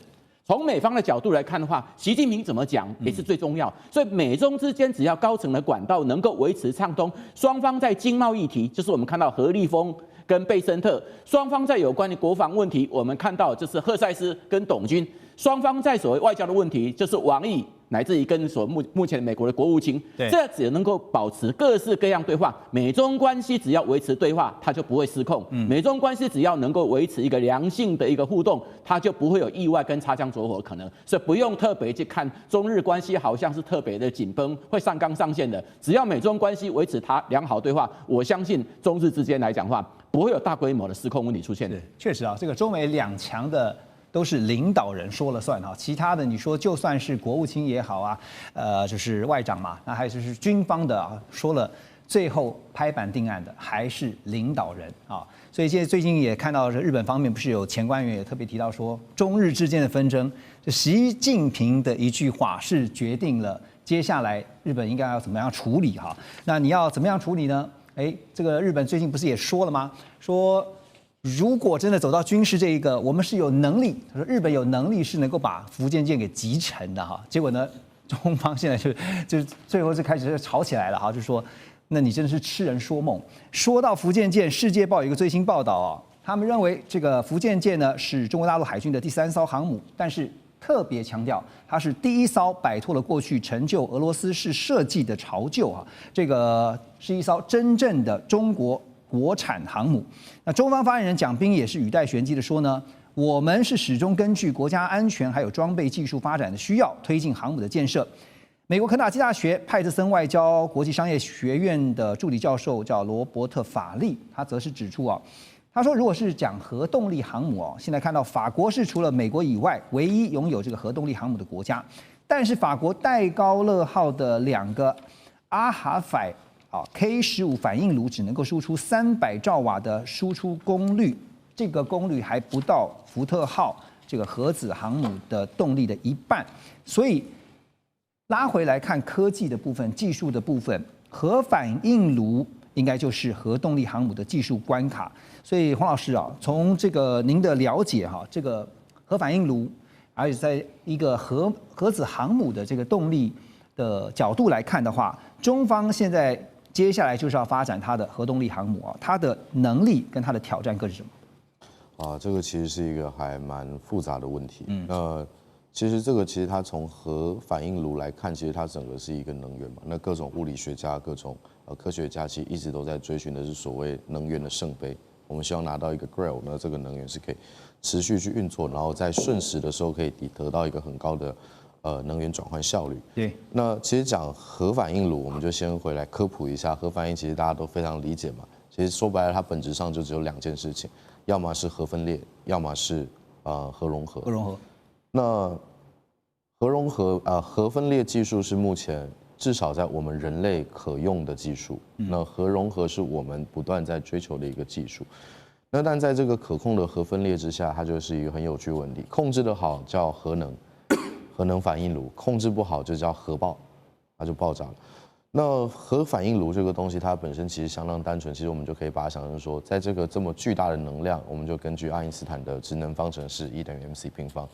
从美方的角度来看的话，习近平怎么讲也是最重要。所以美中之间只要高层的管道能够维持畅通，双方在经贸议题，就是我们看到何立峰跟贝森特，双方在有关的国防问题，我们看到就是赫塞斯跟董军，双方在所谓外交的问题，就是王毅乃至于跟目前美国的国务卿，这只能够保持各式各样对话。美中关系只要维持对话，它就不会失控。美中关系只要能够维持一个良性的一个互动，它就不会有意外跟擦枪走火可能。所以不用特别去看中日关系好像是特别的紧绷，会上纲上线的。只要美中关系维持它良好对话，我相信中日之间来讲的话，不会有大规模的失控问题出现的。确实这个中美两强的都是领导人说了算其他的你说就算是国务卿也好就是外长嘛，那还有就是军方的说了，最后拍板定案的还是领导人所以最近也看到日本方面不是有前官员也特别提到说，中日之间的纷争，就习近平的一句话是决定了接下来日本应该要怎么样处理那你要怎么样处理呢？这个日本最近不是也说了吗？说如果真的走到军事这一个，我们是有能力，他说日本有能力是能够把福建舰给击沉的结果呢，中方现在就最后就开始吵起来了就说，那你真的是痴人说梦。说到福建舰，《世界报》有一个最新报道他们认为这个福建舰呢是中国大陆海军的第3艘航母，但是特别强调它是第1艘摆脱了过去成就俄罗斯式设计的潮旧这个是一艘真正的中国国产航母。那中方发言人蒋斌也是语带玄机的说呢，我们是始终根据国家安全还有装备技术发展的需要，推进航母的建设。美国肯塔基大学派特森外交国际商业学院的助理教授叫罗伯特·法利，他则是指出他说，如果是讲核动力航母现在看到法国是除了美国以外唯一拥有这个核动力航母的国家，但是法国戴高乐号的2个阿哈反K15反应炉只能够输出300兆瓦的输出功率，这个功率还不到福特号这个核子航母的动力的一半，所以拉回来看科技的部分、技术的部分，核反应炉应该就是核动力航母的技术关卡。所以黄老师啊，从这个您的了解哈，这个核反应炉，而且在一个核子航母的这个动力的角度来看的话，中方现在接下来就是要发展它的核动力航母啊，它的能力跟它的挑战各是什么？这个其实是一个还蛮复杂的问题。那其实它从核反应炉来看，其实它整个是一个能源嘛。那各种物理学家、各种科学家其实一直都在追寻的是所谓能源的圣杯。我们希望拿到一个 Grail， 那这个能源是可以持续去运作，然后在瞬时的时候可以得到一个很高的能源转换效率。对。那其实讲核反应炉，我们就先回来科普一下。核反应其实大家都非常理解嘛。其实说白了，它本质上就只有2件事情，要么是核分裂，要么是核融合。核融合。那核融合核分裂技术是目前至少在我们人类可用的技术。那核融合是我们不断在追求的一个技术。那但在这个可控的核分裂之下，它就是一个很有趣的问题。控制得好叫核能反应炉，控制不好就叫核爆，它就爆炸了。那核反应炉这个东西，它本身其实相当单纯，其实我们就可以把它想成说，在这个这么巨大的能量，我们就根据爱因斯坦的质能方程式 E 等于 mc 平方，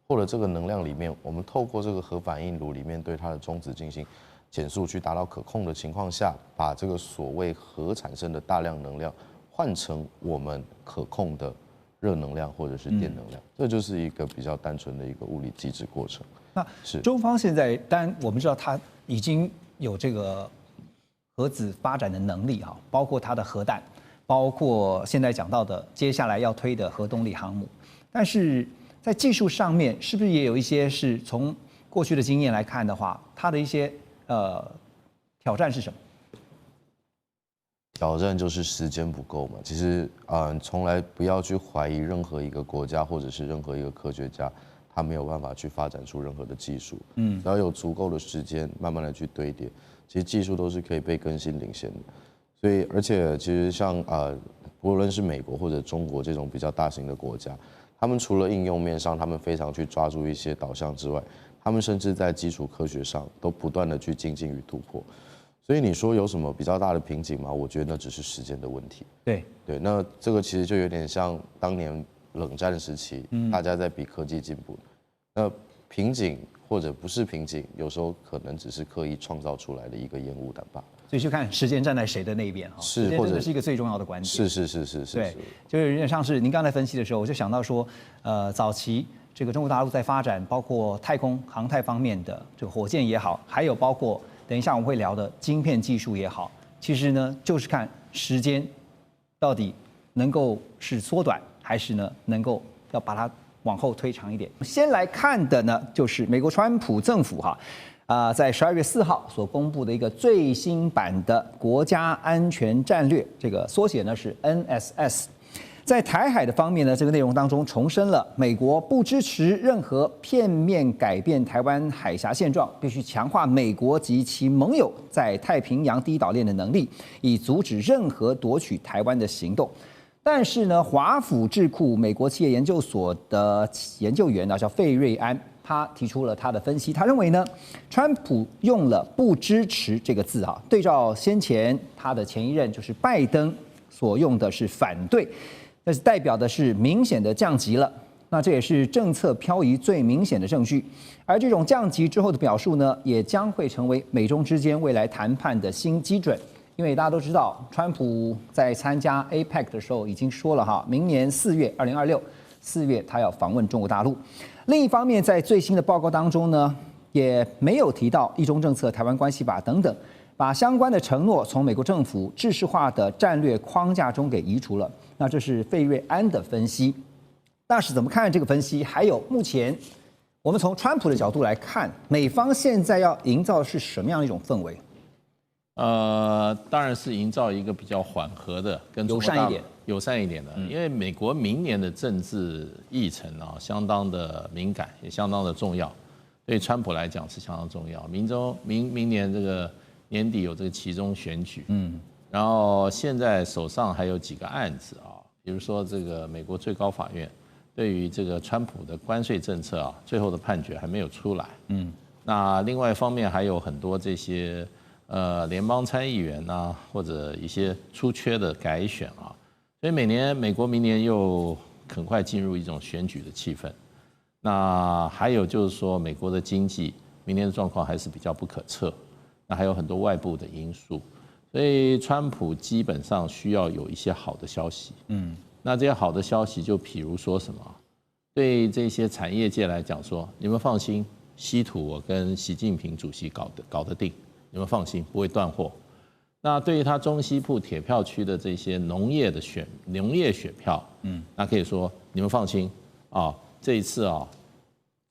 或者这个能量里面，我们透过这个核反应炉里面对它的中子进行减速，去达到可控的情况下，把这个所谓核产生的大量能量换成我们可控的热能量或者是电能量，这就是一个比较单纯的一个物理机制过程。那中方现在，当然我们知道它已经有这个核子发展的能力哈，包括它的核弹，包括现在讲到的接下来要推的核动力航母，但是在技术上面，是不是也有一些是从过去的经验来看的话，它的一些挑战是什么？挑战就是时间不够嘛。其实从来不要去怀疑任何一个国家或者是任何一个科学家，他没有办法去发展出任何的技术。只要有足够的时间，慢慢的去堆叠，其实技术都是可以被更新领先的。所以，而且其实像无论是美国或者中国这种比较大型的国家，他们除了应用面上，他们非常去抓住一些导向之外，他们甚至在基础科学上都不断的去精进与突破。所以你说有什么比较大的瓶颈吗？我觉得那只是时间的问题。对，那这个其实就有点像当年冷战时期，大家在比科技进步。那瓶颈或者不是瓶颈，有时候可能只是刻意创造出来的一个烟雾弹罢了。所以就看时间站在谁的那边哈，是，时间真的是一个最重要的关键。是。对，就是有点像是您刚才分析的时候，我就想到说，早期这个中国大陆在发展包括太空航太方面的这个火箭也好，还有包括等一下我们会聊的晶片技术也好，其实呢就是看时间到底能够是缩短，还是呢能够要把它往后推长一点。先来看的呢就是美国川普政府在12月4号所公布的一个最新版的国家安全战略，这个缩写呢是 NSS。在台海的方面呢，这个内容当中重申了美国不支持任何片面改变台湾海峡现状，必须强化美国及其盟友在太平洋第一岛链的能力，以阻止任何夺取台湾的行动。但是呢，华府智库美国企业研究所的研究员叫费瑞安，他提出了他的分析，他认为呢，川普用了不支持这个字对照先前他的前一任就是拜登所用的是反对。但是代表的是明显的降级了，那这也是政策漂移最明显的证据。而这种降级之后的表述呢，也将会成为美中之间未来谈判的新基准。因为大家都知道，川普在参加 APEC 的时候已经说了明年4月2026他要访问中国大陆。另一方面，在最新的报告当中呢，也没有提到一中政策、台湾关系法等等。把相关的承诺从美国政府制式化的战略框架中给移除了。那这是费瑞安的分析。大使怎么看这个分析？还有目前我们从川普的角度来看，美方现在要营造的是什么样的一种氛围？当然是营造一个比较缓和的、跟友善一点的，因为美国明年的政治议程相当的敏感，也相当的重要。对川普来讲是相当重要。明年这个年底有这个期中选举，然后现在手上还有几个案子啊，比如说这个美国最高法院对于这个川普的关税政策啊，最后的判决还没有出来，那另外一方面还有很多这些联邦参议员啊，或者一些出缺的改选啊，所以美国明年又很快进入一种选举的气氛。那还有就是说，美国的经济明年的状况还是比较不可测，那还有很多外部的因素，所以川普基本上需要有一些好的消息。那这些好的消息就比如说什么，对这些产业界来讲说，你们放心，稀土我跟习近平主席搞得定，你们放心，不会断货。那对于他中西部铁票区的这些农业选票，那可以说你们放心啊，这一次啊，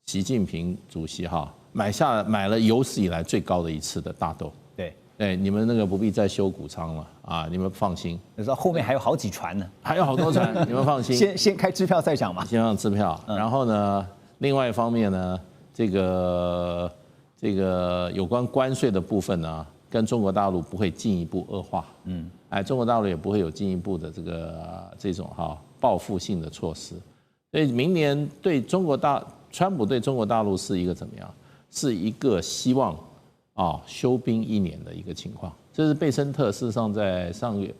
习近平主席买了有史以来最高的一次的大豆。对，你们那个不必再修谷仓了啊，你们放心。你知道后面还有好几船呢，还有好多船，你们放心。先开支票再讲嘛。先放支票，然后呢，另外一方面呢，这个有关关税的部分呢，跟中国大陆不会进一步恶化。中国大陆也不会有进一步的这种报复性的措施。所以明年川普对中国大陆是一个怎么样？是一个希望休兵1年的一个情况。这是贝森特事实上在上月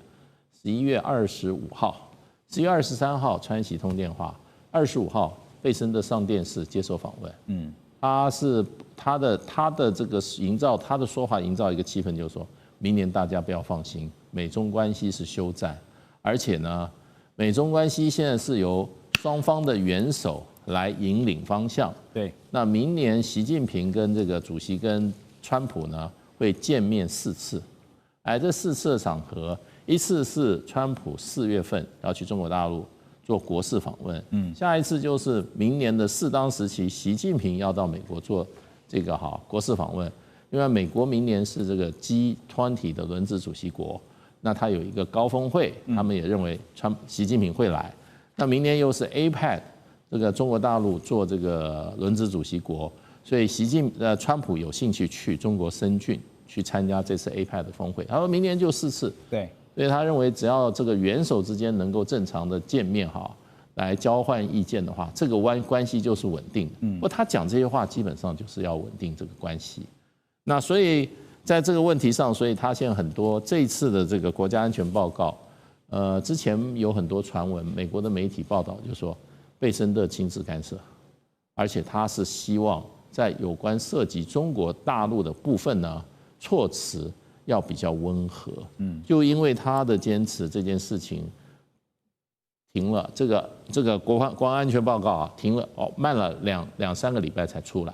11月25号、10月23号川习通电话，25号贝森特上电视接受访问。他的这个他的说法营造一个气氛，就是说明年大家不要放心，美中关系是休战，而且呢，美中关系现在是由双方的元首来引领方向。对，那明年习近平跟这个主席跟川普呢会见面4次，这4次的场合，一次是川普4月份要去中国大陆做国事访问，下一次就是明年的适当时期，习近平要到美国做这个国事访问，因为美国明年是这个 G20 的轮值主席国，那他有一个高峰会，他们也认为习近平会来。那明年又是 APEC 这个中国大陆做这个轮值主席国，所以川普有兴趣去中国深圳去参加这次 APEC 的峰会。他说明年就4次，对，所以他认为只要这个元首之间能够正常的见面来交换意见的话，这个关系就是稳定的。不过他讲这些话基本上就是要稳定这个关系。那所以在这个问题上，所以他现在很多这一次的这个国家安全报告。之前有很多传闻，美国的媒体报道就说贝森特亲自干涉，而且他是希望在有关涉及中国大陆的部分呢，措辞要比较温和。就因为他的坚持，这件事情停了，这个国安安全报告停了，慢了两三个礼拜才出来。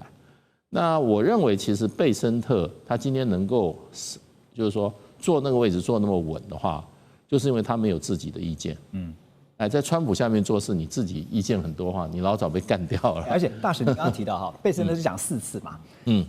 那我认为其实贝森特他今天能够就是说坐那个位置坐那么稳的话，就是因为他没有自己的意见。在川普下面做事，你自己意见很多的话，你老早被干掉了。而且大使，你刚刚提到贝森特是讲4次嘛，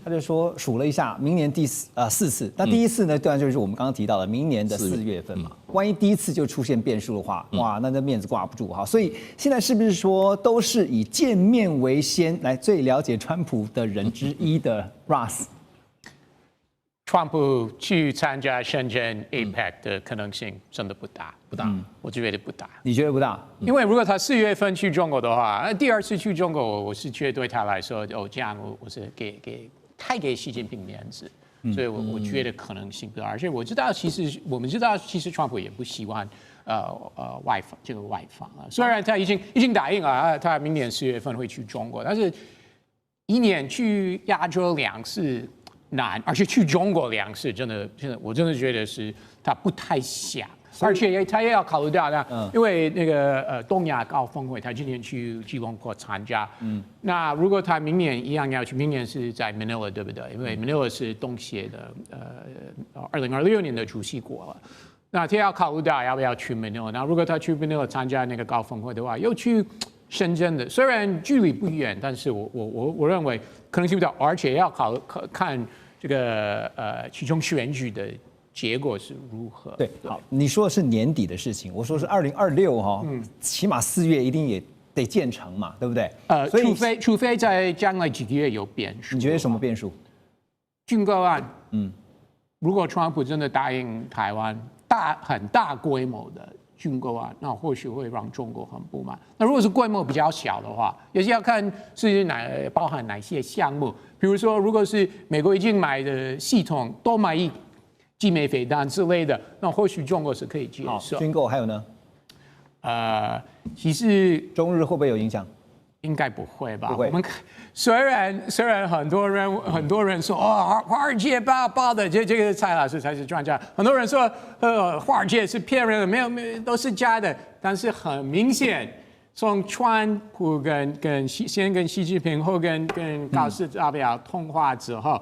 他就说数了一下，明年4次，那第一次呢，当然就是我们刚刚提到的明年的4月份嘛。万一第一次就出现变数的话，哇，那面子挂不住所以现在是不是说都是以见面为先？来，最了解川普的人之一的 Ross。川普去参加深圳 APEC 的可能性真的不大，我觉得不大。你觉得不大？因为如果他4月份去中国的话，第2次去中国，我是觉得对他来说，这样我是太给习近平面子，所以我觉得可能性不大。而且我们知道，其实川普也不希望外访啊。虽然他已经答应了他明年4月份会去中国，但是1年去亚洲2次。难，而且去中国2次，真的，我真的觉得是他不太想，而且他也要考虑到因为那个东亚高峰会，他今年去吉隆坡参加，那如果他明年一样要去，明年是在 Manila 对不对？因为 Manila 是东协的2026年的主席国了，那他要考虑到要不要去 Manila， 那如果他去 Manila 参加那个高峰会的话，又去深圳的，虽然距离不远，但是我认为可能性不大，而且要看这个其中选举的结果是如何。对，好，你说的是年底的事情，我说是2026起码4月一定也得建成嘛，对不对？所以除非在将来几个月有变数。你觉得什么变数？军购案，如果川普真的答应台湾很大规模的军购啊，那或许会让中国很不满。那如果是规模比较小的话，也是要看是包含哪些项目。比如说，如果是美国已经买的系统多买一几枚飞弹之类的，那或许中国是可以接受。军购还有呢？其实中日会不会有影响？应该不会吧？不会。我们虽然很多人说华尔街报的这个蔡老师才是专家，很多人说华尔街是骗人的，没有都是假的，但是很明显。从川普先跟习近平，后跟高市早苗通话之后，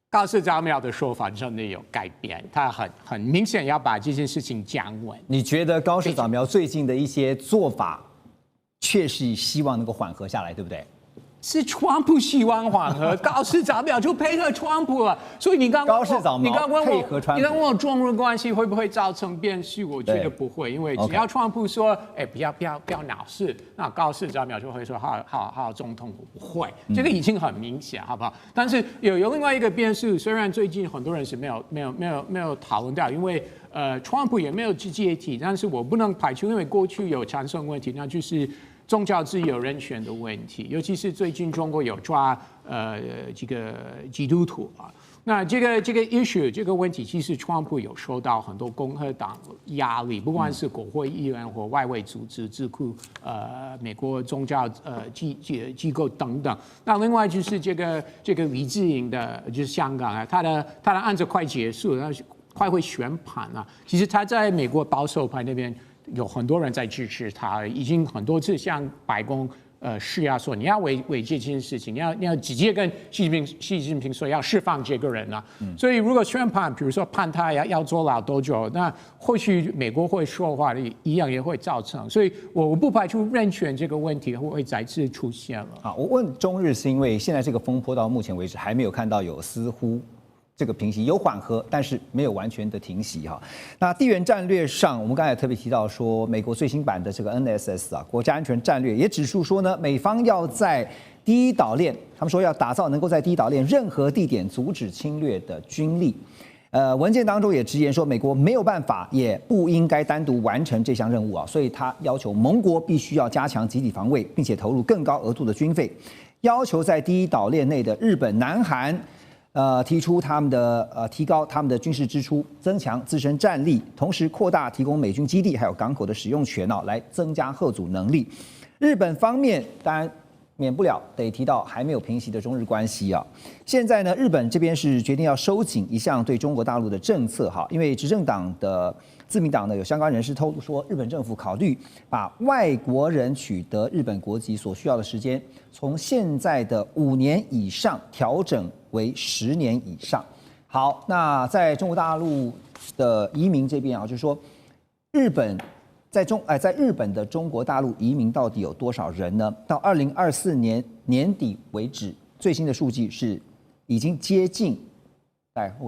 高市早苗的说法真的有改变，他很明显要把这件事情讲稳。你觉得高市早苗最近的一些做法，确实希望能够缓和下来，对不对？是川普希望缓和，高市早苗就配合川普了。所以你刚高市早苗配合川普，你刚问我中日关系会不会造成变数？我觉得不会，因为只要川普说，不要闹事，那高市早苗就会说，好，总统我不会，这个已经很明显，好不好？但是有另外一个变数，虽然最近很多人是没有讨论到，因为川普也没有直接提，但是我不能排除，因为过去有产生问题，那就是宗教自由人权的问题，尤其是最近中国有抓这个基督徒啊，那这个 issue 这个问题，其实川普有受到很多共和党压力，不管是国会议员或外围组织、智库、美国宗教机构等等。那另外就是这个李志颖的，就是香港啊，他的案子快结束了，快会宣判了。其实他在美国保守派那边有很多人在支持他，已经很多次向白宫施压说你要违这件事情，你要直接跟习近平说要释放这个人啊。所以如果宣判，比如说判他要坐牢多久，那或许美国会说话一样也会造成。所以我不排除人权这个问题会再次出现了。好，我问中日是因为现在这个风波到目前为止还没有看到有似乎这个平息，有缓和，但是没有完全的停息哈。那地缘战略上，我们刚才特别提到说，美国最新版的这个 NSS 啊，国家安全战略也指出说呢，美方要在第一岛链，他们说要打造能够在第一岛链任何地点阻止侵略的军力。文件当中也直言说，美国没有办法，也不应该单独完成这项任务啊，所以他要求盟国必须要加强集体防卫，并且投入更高额度的军费，要求在第一岛链内的日本、南韩。提出他们的提高他们的军事支出，增强自身战力，同时扩大提供美军基地还有港口的使用权来增加嚇阻能力。日本方面当然免不了得提到还没有平息的中日关系啊。现在呢，日本这边是决定要收紧一项对中国大陆的政策哈，因为执政党的自民党呢有相关人士透露说，日本政府考虑把外国人取得日本国籍所需要的时间，从现在的5年以上调整为10年以上。好，那在中国大陆的移民这边啊，就是说，日本在日本的中国大陆移民到底有多少人呢？到2024年年底为止，最新的数据是已经接近，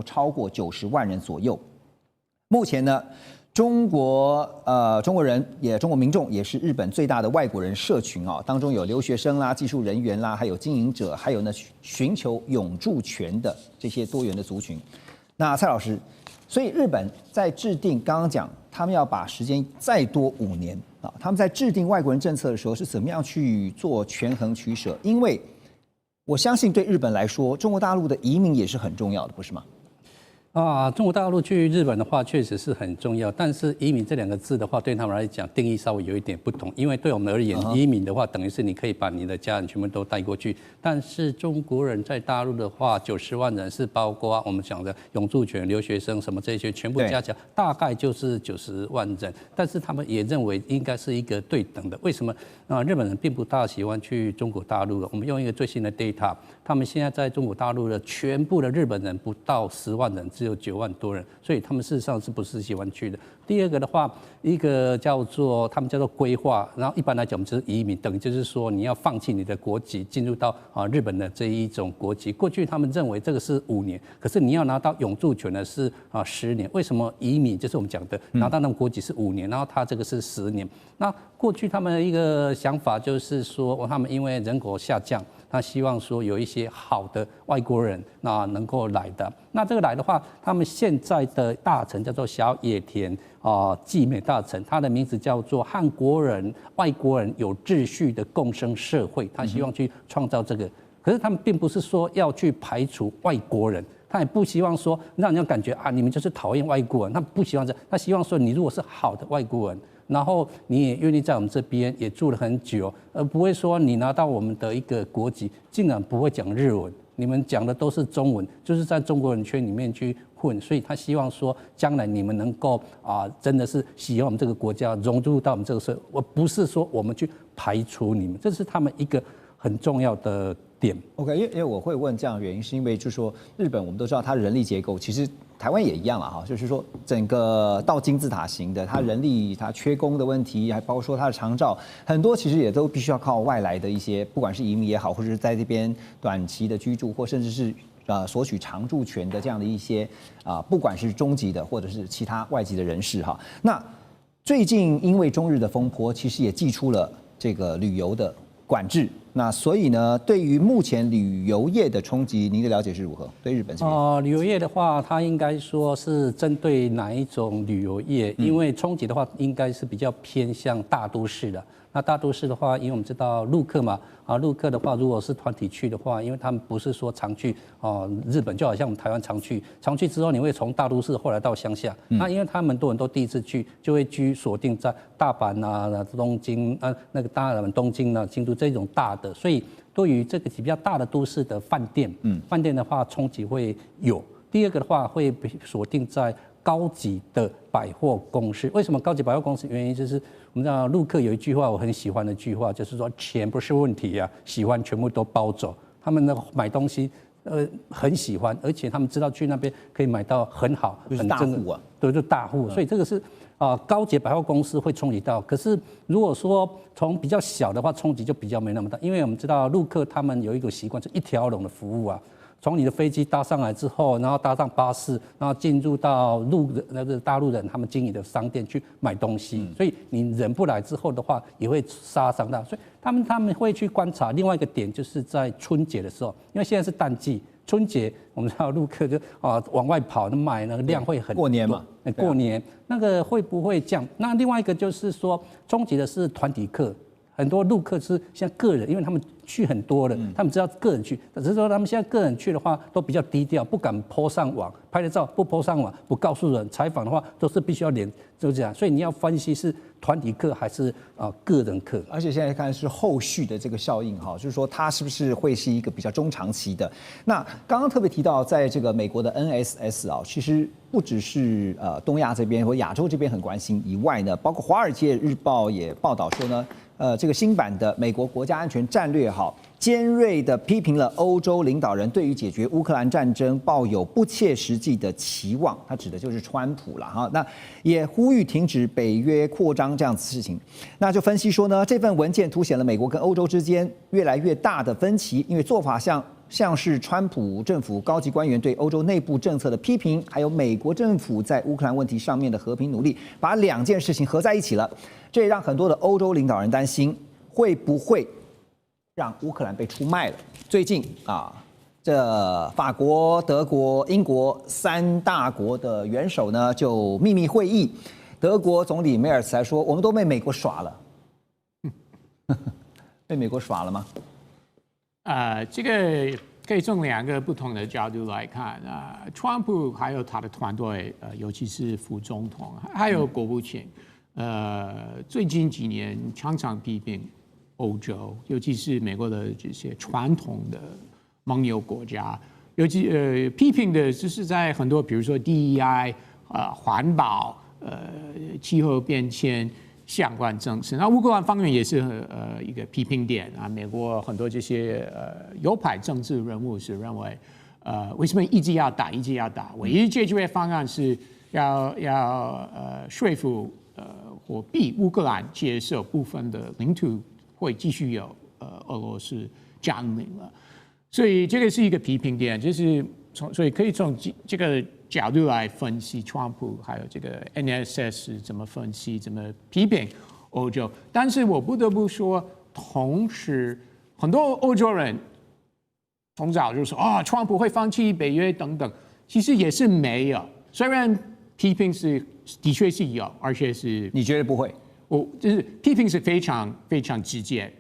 超过90万人左右。目前呢，中国民众也是日本最大的外国人社群啊，当中有留学生啦、技术人员啦，还有经营者，还有呢寻求永住权的这些多元的族群。那蔡老师，所以日本在制定刚刚讲，他们要把时间再多5年啊，他们在制定外国人政策的时候是怎么样去做权衡取舍？因为我相信对日本来说，中国大陆的移民也是很重要的，不是吗？中国大陆去日本的话，确实是很重要。但是移民这2个字的话，对他们来讲定义稍微有一点不同。因为对我们而言，移民的话，等于是你可以把你的家人全部都带过去。但是中国人在大陆的话，90万人是包括我们讲的永住权、留学生什么这些，全部加起来大概就是90万人。但是他们也认为应该是一个对等的。为什么？日本人并不大喜欢去中国大陆了。我们用一个最新的 data， 他们现在在中国大陆的全部的日本人不到10万人，只有9万多人，所以他们事实上是不是喜欢去的？第二个的话，一个他们叫做规划，然后一般来讲我们就是移民，等于就是说你要放弃你的国籍，进入到日本的这一种国籍。过去他们认为这个是5年，可是你要拿到永住权的是10年。为什么移民就是我们讲的拿到那种国籍是5年，然后他这个是10年？那过去他们的一个想法就是说，他们因为人口下降，他希望说有一些好的外国人能够来的。那这个来的话，他们现在的大臣叫做小野田纪美大臣，他的名字叫做和国人、外国人有秩序的共生社会，他希望去创造这个。可是他们并不是说要去排除外国人，他也不希望说让人家感觉你们就是讨厌外国人，他不希望这样，他希望说你如果是好的外国人，然后你也愿意在我们这边也住了很久，而不会说你拿到我们的一个国籍，竟然不会讲日文，你们讲的都是中文，就是在中国人圈里面去混，所以他希望说将来你们能够真的是喜欢我们这个国家，融入到我们这个社会，而不是说我们去排除你们，这是他们一个很重要的点。OK， 因为我会问这样的原因，是因为就是说日本我们都知道它人力结构，其实台湾也一样了哈，就是说整个到金字塔型的，它人力它缺工的问题，还包括说它的长照，很多其实也都必须要靠外来的一些，不管是移民也好，或者是在这边短期的居住，或甚至是索取常住权的这样的一些不管是中籍的或者是其他外籍的人士哈。那最近因为中日的风波，其实也祭出了这个旅游的管制。那所以呢，对于目前旅游业的冲击，您的了解是如何？对日本这边旅游业的话，它应该说是针对哪一种旅游业？因为冲击的话，应该是比较偏向大都市的。那大都市的话，因为我们知道陆客嘛，陆客的话，如果是团体去的话，因为他们不是说常去日本，就好像我们台湾常去之后，你会从大都市后来到乡下。那因为他们很多人都第一次去，就会锁定在大阪东京那个大阪、东京京都这种大的，所以对于这个比较大的都市的饭店，饭店的话冲击会有。第二个的话会锁定在高级的百货公司。为什么高级百货公司？原因就是我们知道陆客有一句话我很喜欢的句话，就是说钱不是问题啊，喜欢全部都包走。他们的买东西很喜欢，而且他们知道去那边可以买到很好，就是大户啊，对，就大户。所以这个是高级百货公司会冲击到。可是如果说从比较小的话，冲击就比较没那么大，因为我们知道陆客他们有一个习惯，就一条龙的服务啊。从你的飞机搭上来之后，然后搭上巴士，然后进入到那个大陆人他们经营的商店去买东西，所以你人不来之后的话，也会杀伤到。所以他们会去观察。另外一个点就是在春节的时候，因为现在是淡季，春节我们知道陆客就往外跑，卖那个量会很多。过年嘛，过年那个会不会降？那另外一个就是说，冲击的是团体客。很多陆客是像个人，因为他们去很多了，他们知道个人去，只是说他们现在个人去的话都比较低调，不敢 po 上网，拍的照不 po 上网，不告诉人，采访的话都是必须要脸，就这样。所以你要分析是团体客还是个人客。而且现在看是后续的这个效应哈，就是说它是不是会是一个比较中长期的？那刚刚特别提到，在这个美国的 NSS 其实不只是东亚这边或亚洲这边很关心以外呢，包括《华尔街日报》也报道说呢。这个新版的美国国家安全战略尖锐地批评了欧洲领导人对于解决乌克兰战争抱有不切实际的期望，他指的就是川普了哈。那也呼吁停止北约扩张这样子事情。那就分析说呢，这份文件凸显了美国跟欧洲之间越来越大的分歧，因为做法像是川普政府高级官员对欧洲内部政策的批评，还有美国政府在乌克兰问题上面的和平努力，把两件事情合在一起了。这也让很多的欧洲领导人担心，会不会让乌克兰被出卖了？最近这法国、德国、英国3大国的元首呢就秘密会议，德国总理梅尔茨还说，我们都被美国耍了。被美国耍了吗？这个可以从2个不同的角度来看川普还有他的团队，尤其是副总统，还有国务卿，最近几年常常批评欧洲，尤其是美国的这些传统的盟友国家，尤其批评的就是在很多，比如说 DEI 环保、气候变迁相关政策。那乌克兰方面也是一个批评点美国很多这些右派政治人物是认为为什么一直要打，唯一解决方案是说服或逼乌克兰接受部分的领土会继续由俄罗斯占领了，所以这个是一个批评点，就是所以可以从这个角度来分析川普还有这个 NSS 怎么分析怎么批评欧洲，但是我不得不说，同时很多欧洲人从早就说川普会放弃北约等等，其实也是没有，虽然批评的确是有，而且是你觉得不会？我就是批评是非常非常直接，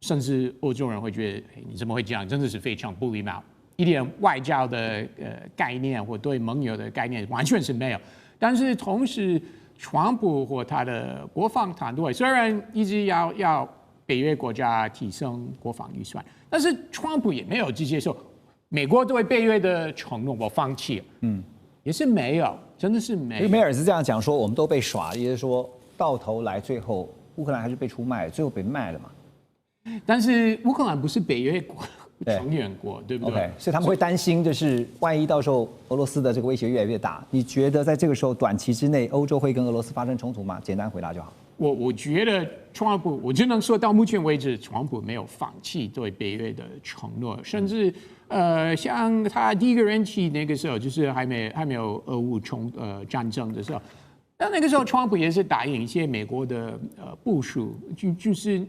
甚至欧洲人会觉得，你怎么会这样？真的是非常不礼貌，一点外交的概念或对盟友的概念完全是没有。但是同时，川普或他的国防团队虽然一直要北约国家提升国防预算，但是川普也没有直接说美国对北约的承诺我放弃了，也是没有，真的是没有。梅尔斯这样讲说，我们都被耍，也就是说到头来最后乌克兰还是被出卖，最后被卖了嘛。但是乌克兰不是北约国成员国，对不对？ OK， 所以他们会担心，就是万一到时候俄罗斯的这个威胁越来越大，你觉得在这个时候短期之内，欧洲会跟俄罗斯发生冲突吗？简单回答就好。我觉得川普，我只能说到目前为止，川普没有放弃对北约的承诺，甚至像他第一个任期那个时候，就是还没有俄乌战争的时候。但那个时候，川普也是答应一些美国的部署，就是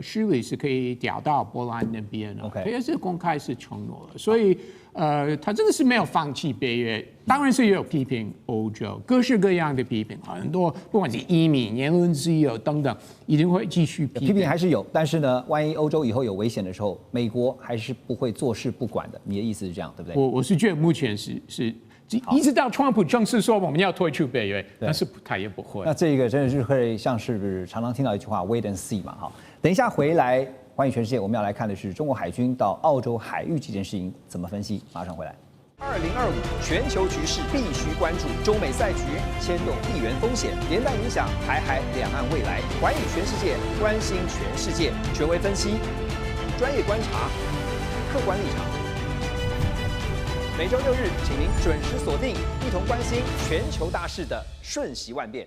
势力是可以调到波兰那边的，他也是公开是承诺了，所以他真的是没有放弃北约，当然是也有批评欧洲，各式各样的批评，很多不管是移民、言论自由等等，一定会继续批评还是有，但是呢，万一欧洲以后有危险的时候，美国还是不会坐视不管的。你的意思是这样，对不对？我是觉得目前是。一直到川普正式说我们要退出北约，但是他也不会。那这个真的是会像是常常听到一句话 "wait and see" 嘛，哈。等一下回来，寰宇全世界，我们要来看的是中国海军到澳洲海域这件事情怎么分析。马上回来。2025全球局势必须关注，中美赛局牵动地缘风险，连带影响台海两岸未来。寰宇全世界，关心全世界，权威分析，专业观察，客观立场。每周6日，请您准时锁定，一同关心全球大事的瞬息万变。